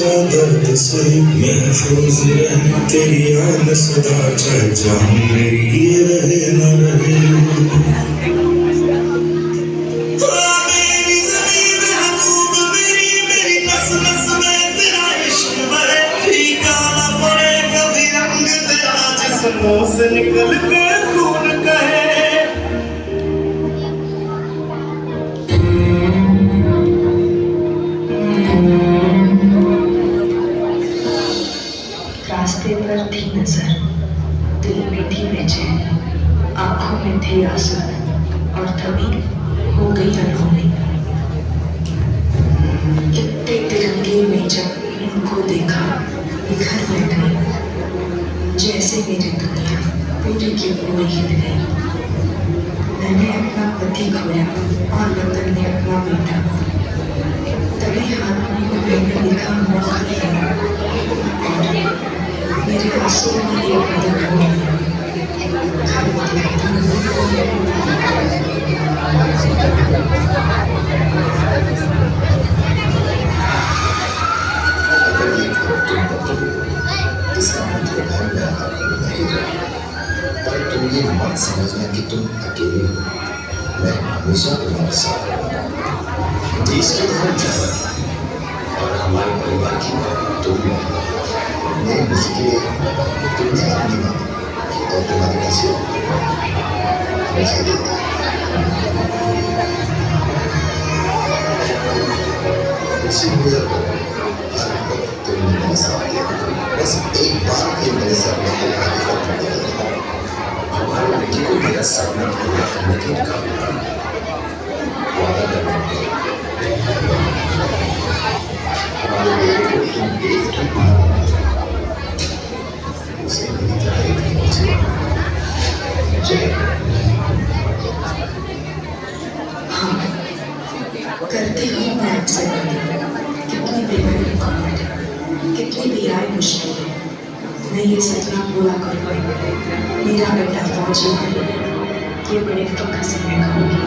S6: का दर्द से महफूज रहे तेरी याद सदा, चाहे जान मेरी ये रहे न रहे। मेरी ज़मीन महबूब मेरी, मेरी नस नस में तेरा इश्क बहे, फीका न पड़े कभी रंग तेरा जिस्मों से निकल के खून कहे।
S15: रास्ते पर थी नजर, दिल में थी बेचैनी, आंखों में थे आंसू, और तभी हो गई अनहोनी। इतने तिरंगे में जब इनको देखा बिखर में गई, जैसे मेरी दुनिया पूरी की पूरी हिल गई। मैंने अपना पति खोया और वतन ने अपना बेटा, तभी हाथ में मैंने लिखा मौका दिया, मेरे आंसू में ये बदल हो
S6: इसका मतलब है मैं आपको नहीं रहा, पर तुम ये मत समझना कि तुम अकेले हो, मैं हमेशा तुम्हारे साथ रहूंगा। देश की हर जगह और हमारे परिवार की तुम ने मुझे तुमने अपनी मानी और तुम्हारी नसीहत मुझे दी। इसीलिए तुमने मेरे साथ दिया, बस एक बार के मेरे सपने को हकीकत में बदल दिया। हमारे लड़की को मेरा सपना पूरा करने के काम वादा करना है। हमारे बेटे को तुम देख के उसे मेरी तरह एक पहुंचे। जय
S15: हाँ, करती हूँ मैं आपसे बातें, कितनी भी बड़ी रुकावट, कितनी भी आए मुश्किलें, मैं ये सपना पूरा करूँगी। मेरा बेटा फौजी है, ये बड़े फख्र से मैं कहूँगी।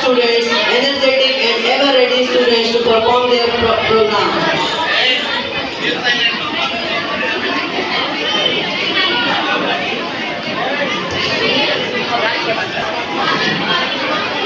S16: students, energetic and ever ready students to perform their program.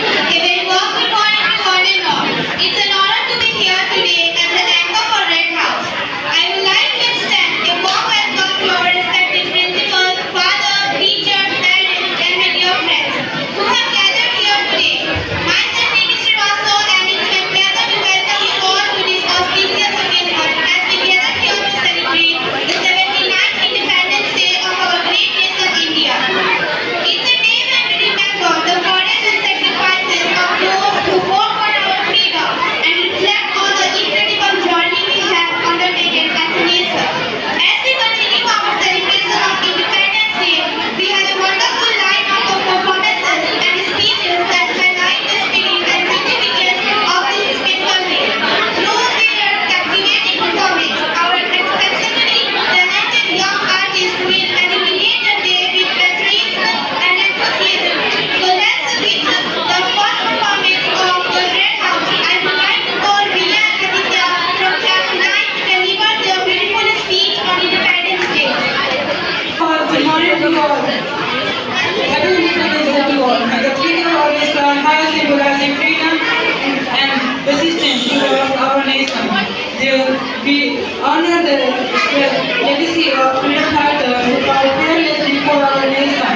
S2: A very warm good morning to one and all. It's an honor to be here today as the anchor for Red House. I would like to extend a warm welcome to our respected principals, father, teachers, parents, and my dear friends who have gathered here today. Myself, Mr. Vasto, and it's my pleasure to welcome you all to this auspicious occasion as we gather here to celebrate the 79th Independence Day of our great nation, India. It's a day when we remember the courage and sacrifices of those who fought for our freedom and reflect on the incredible journey we have undertaken as a nation. As we continue our celebration of Independence Day, we have a wonderful lineup of performances and speeches that highlight the spirit and significance of this special day. Through their captivating performance, our exceptionally talented young artists will illuminate the day with patriotism and enthusiasm. So let's witness the first performance of the Red House. I would like to call Riya and Aditya from Class 9 to deliver their beautiful speech on Independence Day.
S12: Good morning to all. Happy Independence Day to all. And the Freedom Orchestra has symbolizing freedom and resistance to our nation. We honor the legacy of freedom fighters who fought fearlessly for our nation.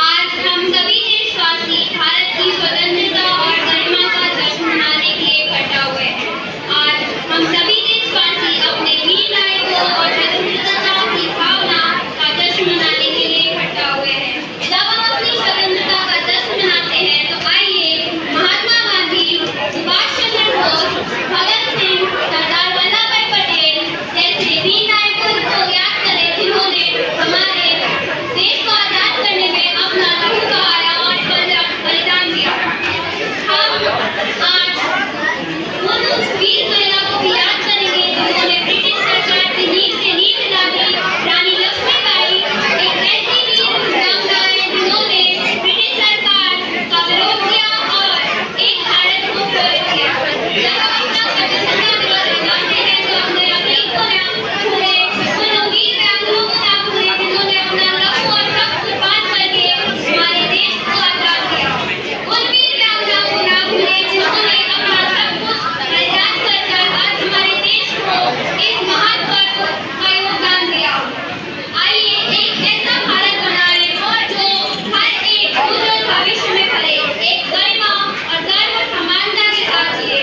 S2: आज हम सभी देशवासी भारत की स्वतंत्रता और गरिमा का जश्न मनाने के लिए इकट्ठा हुए हैं। आज हम सभी देशवासी अपने वीर नायकों और स्वतंत्रता की भावना का जश्न मनाने के लिए इकट्ठा हुए हैं। जब हम अपनी स्वतंत्रता का जश्न मनाते हैं तो आइए महात्मा गांधी, सुभाष चंद्र बोस, भगत सिंह, सरदार वल्लभ भाई पटेल जैसे वीर नायकों को याद करें जिन्होंने हमारे देश को आजाद करने में अपना लहू बहाया और बलिदान दिया। हम आज उन वीर महिला को भी याद करेंगे जिन्होंने ब्रिटिश सरकार की नींव से नींव हिला दी। रानी लक्ष्मीबाई एक ऐसी वीर वीरांगना है जिन्होंने ब्रिटिश सरकार का विरोध किया और एक भारत को प्रेरित किया। जब हम अपना स्वतंत्रता दिवस मनाते हैं तो अपने अतीत को न भूलें, उन वीर वीरांगनाओं को न भूलें जिन्होंने अपना लहू और रक्त कुर्बान करके हमारे देश को आजाद किया। उन वीर वीरांगनाओं को न भूलें जिन्होंने अपना सब कुछ बलिदान कर आज हमारे देश को इस महान पर्व का योगदान दिया। आइए एक ऐसा भारत बनाएं जो हर एक उज्जवल भविष्य में भरे, एक गरिमा और गर्व और समानता के साथ जिए।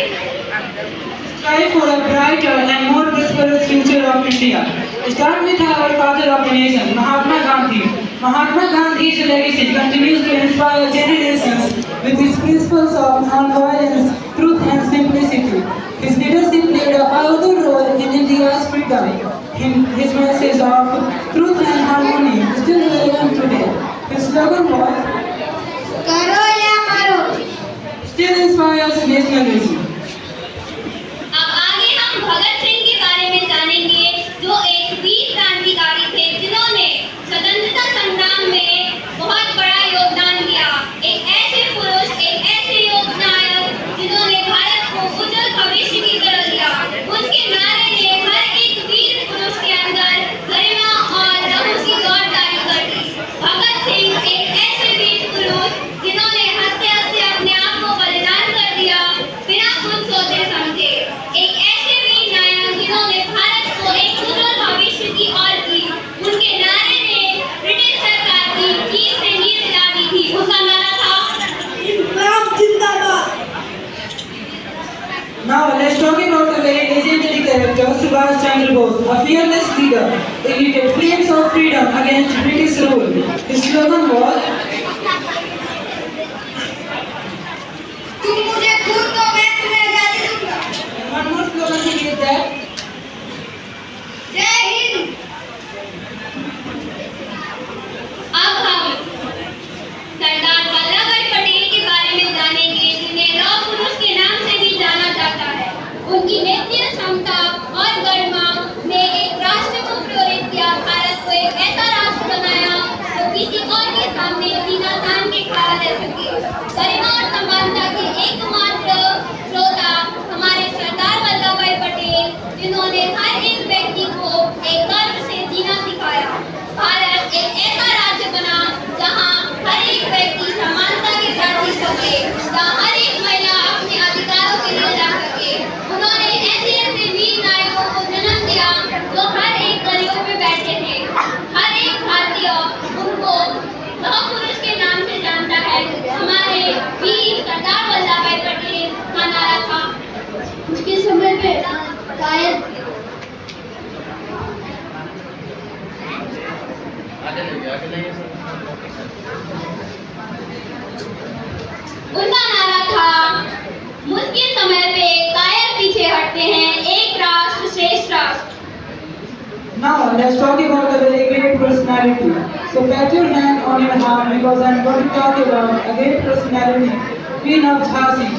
S12: Strive for a brighter and more prosperous future of India. Start with our father of the nation, Mahatma Gandhi. Mahatma Gandhi's legacy continues to inspire generations with his principles of non-violence, truth and simplicity. His leadership played a pivotal role in India's freedom. His message of truth and harmony is still relevant today. His slogan was,
S2: करो या मरो।
S12: still inspires nationalism.
S2: अब आगे हम भगत सिंह के बारे में जानेंगे जो एक वीर क्रांतिकारी थे जिन्होंने स्वतंत्रता संग्राम में बहुत बड़ा योगदान दिया। एक ऐसे पुरुष, एक ऐसे योद्धा जिन्होंने भारत को उज्जवल भविष्य की तरह दिया। उनके नारे ने हर एक वीर पुरुष के अंदर गरिमा और लहू की दौड़ जारी कर दी। भगत सिंह एक ऐसे वीर पुरुष जिन्होंने हंसते हंसते अपने आप को बलिदान कर दिया बिना कुछ सोचे समझे। एक ऐसे वीर नायक जिन्होंने भारत को एक उज्जवल भविष्य की ओर की। उनके नारे ने ब्रिटिश सरकार की नींव से नींव हिला दी थी। उनका नारा था इंकलाब जिंदाबाद।
S12: Now let's talk about a very legendary character, Subhash Chandra Bose, a fearless leader. He led flames of freedom against British rule. His slogan was,
S2: तुम मुझे खून दो मैं तुम्हें आजादी दूंगा।
S12: one more slogan he gave that,
S2: जय हिंद। अब हम सरदार वल्लभ भाई पटेल के बारे में जानेंगे जिन्हें लौह पुरुष के नाम से भी जाना जाता है। उनकी नेतृत्व क्षमता और गरिमा ने एक राष्ट्र को प्रेरित किया, भारत को एक ऐसा राष्ट्र बनाया जो किसी और के सामने सीना तान के खड़ा रह सके। गरिमा और समानता के एकमात्र श्रोता हमारे सरदार वल्लभ भाई पटेल, जिन्होंने हर एक व्यक्ति को एक गर्व से जीना सिखाया। भारत एक ऐसा राज्य बना जहां हर एक व्यक्ति समानता के साथ जी सके, जहां हर एक महिला अपने अधिकारों के लिए लड़ सके। उन्होंने ऐसे ऐसे वीर नायकों को जन्म दिया जो हर एक गलियों में बैठे थे। हर एक भारतीय उनको लौह पुरुष के नाम से जानता है। हमारे वीर सरदार वल्लभ भाई पटेल का नारा था, उसके समय पे शायद उनका नारा था, मुश्किल समय पे कायर पीछे हटते हैं, एक राष्ट्र श्रेष्ठ राष्ट्र।
S12: Now let's talk about a very great personality. So pat your hand on your heart because I'm going to talk about a great personality, Queen of Jhansi,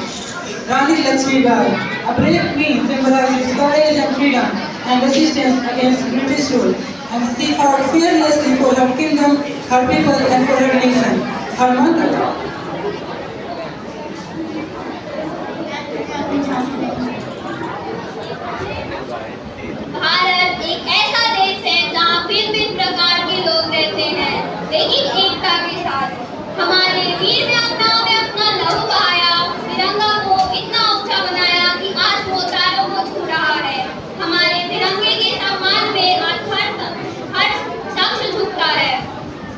S12: Rani Lakshmi Bai. A brave queen symbolizes courage and freedom and resistance against British rule, and she fought fearlessly for her kingdom, her people, and for her nation. Her mother.
S2: Bharat एक ऐसा देश है जहाँ भिन्न भिन्न प्रकार के लोग रहते हैं, लेकिन एकता के साथ। हमारे वीर वीरांगनाओं ने अपना लहू बहाया, तिरंगा को इतना ऊंचा बनाया कि आज वो तारों को छू रहा है। हमारे तिरंगे के सम्मान में आज हर शख्स झुकता है।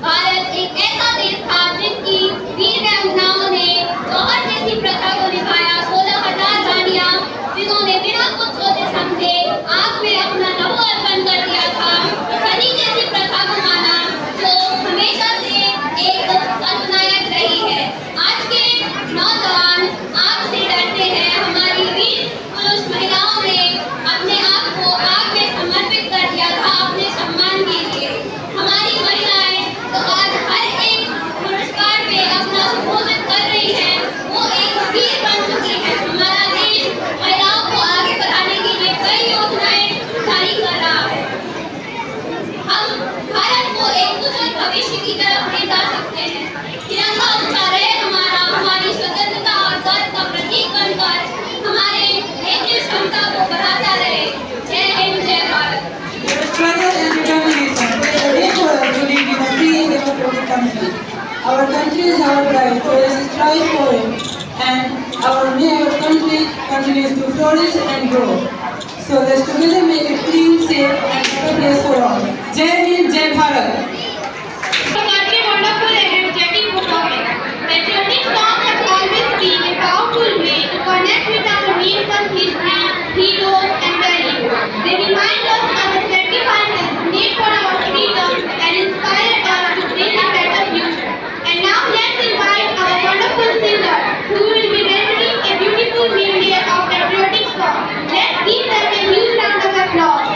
S2: भारत एक ऐसा देश था जिनकी वीर वीरांगनाओं ने जौहर जैसी प्रथा को निभाया। 16,000 रानियां जिन्होंने बिना कुछ सोचे समझे आग में अपना लहू अर्पण कर दिया था। सती जैसी प्रथा को माना जो हमेशा से एक खलनायक रही है। आज के नौजवान आग से डरते हैं। हमारी वीर पुरुष महिलाओं ने अपने आप को आग में समर्पित कर दिया था अपने सम्मान के लिए। हमारी महिलाएं तो आज हर एक पुरस्कार पे अपना सुशोभित कर रही है, वो एक वीर बन चुकी है। हमारा देश महिलाओं को आगे बढ़ाने के लिए कई योजनाएं जारी कर रहा है। हम भारत को एक उज्जवल भविष्य की तरफ ले जा सकते हैं। तिरंगा ऊंचा रहे हमारा, हमारी स्वतंत्रता और गर्व का प्रतीक बनकर हमारे नेतृत्व क्षमता को बढ़ाता रहे। जय हिंद, जय Bharat.
S12: Struggle and determination is a way for us to live in a free and democratic country. Our country is our pride, so let's strive for it, and our country continues to flourish and grow. So let's together make it clean, safe, and better place for all. Jai Hind, Jai Bharat.
S2: Such a wonderful and energetic performance. Patriotic songs have always been a powerful way to connect with our nation's history, heroes, and values. They remind us of the sacrifices made for our freedom and inspire us to build a better future. And now let's invite our wonderful singer who will be rendering a beautiful medley of patriotic songs. Let's give them a huge round of applause.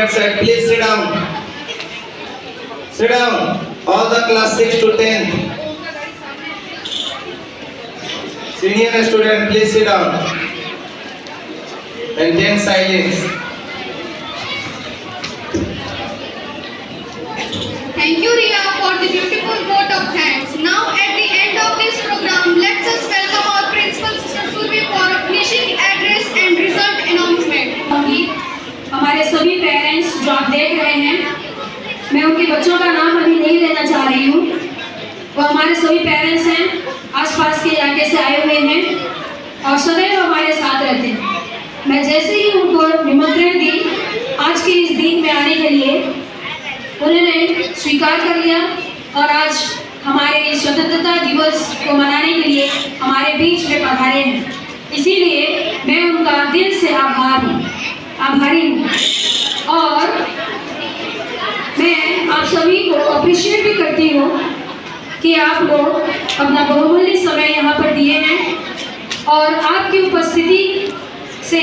S17: students side, please sit down. Sit down. All the class 6 to 10. Senior student, please sit down. Maintain silence.
S2: Thank you, Ria, for the beautiful vote of thanks. Now, at the end of this program, let's us welcome our principal, Sister Survi, for a finishing address and result announcement.
S13: हमारे सभी parents जो आप देख रहे हैं, मैं उनके बच्चों का नाम अभी नहीं लेना चाह रही हूँ। वो हमारे सभी पेरेंट्स हैं, आसपास के इलाके से आए हुए हैं और सदैव हमारे साथ रहते हैं। मैं जैसे ही उनको निमंत्रण दी आज के इस दिन में आने के लिए, उन्होंने स्वीकार कर लिया और आज हमारे स्वतंत्रता दिवस को मनाने के लिए हमारे बीच में पधारे हैं। इसीलिए मैं उनका दिल से आभारी हूँ और मैं आप सभी को अप्रिशिएट भी करती हूँ कि आप लोग अपना बहुमूल्य समय यहाँ पर दिए हैं और आपकी उपस्थिति से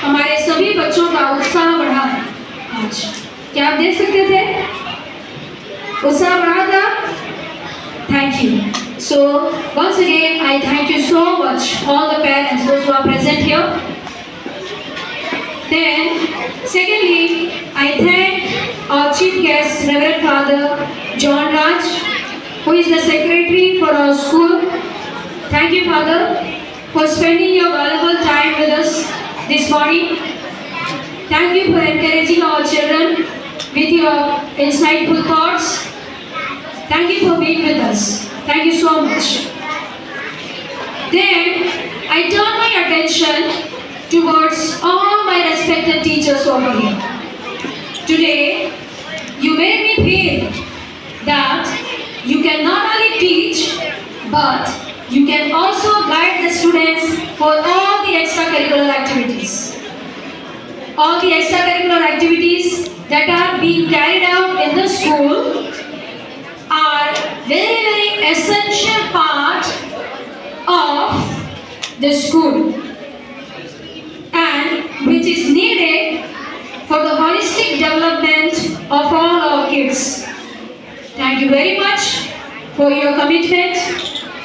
S13: हमारे सभी बच्चों का उत्साह बढ़ा है। आज क्या आप देख सकते थे, उत्साह बढ़ा था? Thank you. So once again I thank you so much all the parents those who are present here. Then secondly I thank our chief guest Reverend Father John Raj, who is the secretary for our school. Thank you, Father, for spending your valuable time with us this morning. Thank you for encouraging our children with your insightful thoughts. Thank you for being with us. Thank you so much. Then I turn my attention towards all my respected teachers over here. Today, you made me feel that you can not only teach, but you can also guide the students for all the extracurricular activities. All the extracurricular activities that are being carried out in the school are very, very essential part of the school and which is needed for the holistic development of all our kids. Thank you very much for your commitment,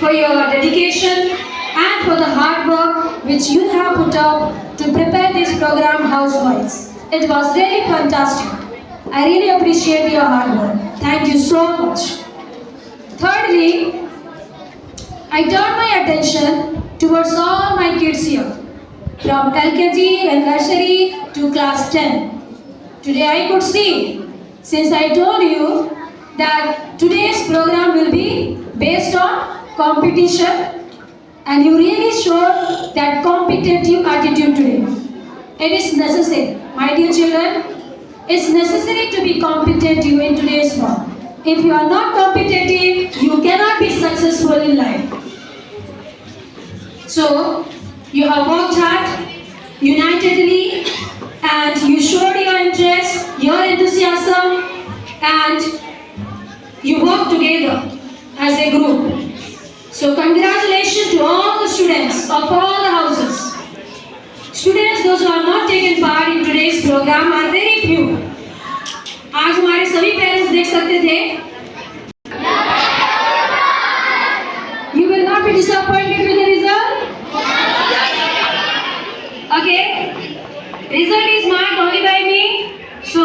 S13: for your dedication and for the hard work which you have put up to prepare this program house-wise. It was really fantastic. I really appreciate your hard work. Thank you so much. Thirdly, I turn my attention towards all my kids here, from LKG and nursery to class 10. Today I could see, since I told you that today's program will be based on competition, and you really showed that competitive attitude today. It is necessary, my dear children, it's necessary to be competitive in today's world. If you are not competitive, you cannot be successful in life. So, you have worked hard, unitedly, and you showed your interest, your enthusiasm, and you worked together as a group. So, congratulations to all the students of all the houses. Students, those who have not taken part in today's program are very few. आज हमारे सभी parents देख सकते थे. You will not be disappointed with the result. Okay, result is marked only by me. So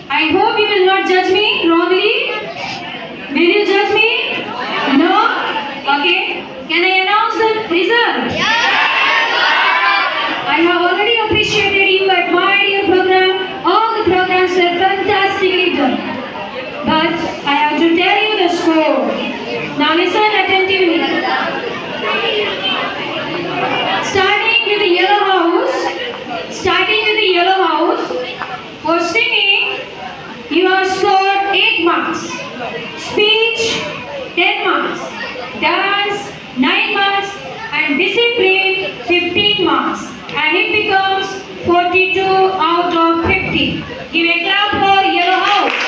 S13: I hope you will not judge me wrongly. Will you judge me? No. Okay. Can I announce the result? I have already appreciated you, admired your program. All the programs were fantastically done. But I have to tell you the score. Now listen attentively. Starting with the yellow house, for singing, you have scored 8 marks. Speech, 10 marks. Dance, 9 marks. And discipline, 15 marks. And it becomes 42 out of 50. Give a clap for yellow house.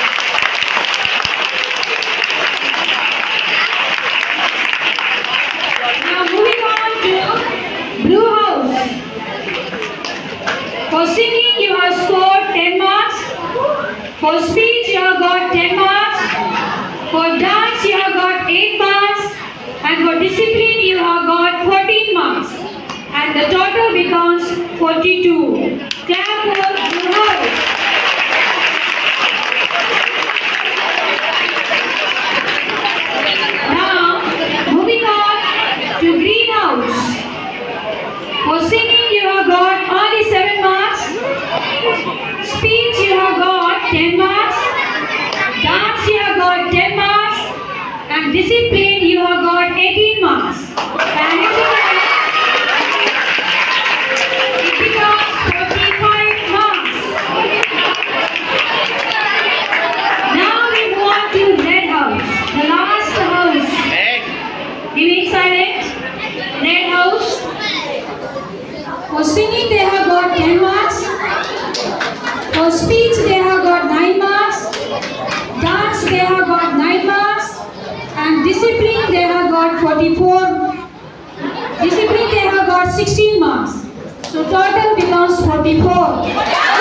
S13: Now moving on to blue house. For singing you have scored 10 marks. And for discipline, you have got 14 marks. And the total becomes 42. Clap for your house. Now, moving on to greenhouse. For singing, you have got only 7 marks. Speech, you have got 10 marks. Dance, you have got 10 marks. And discipline, you have got 18 marks. And it becomes 45 marks. Now we move on to red house, the last house. Remain silent. Red house. For singing, they have got 10 marks. For speech, they have got 9 marks. Dance, they have got 9 marks. And discipline, they have got 44. Discipline, they have got 16 marks. So total becomes 44.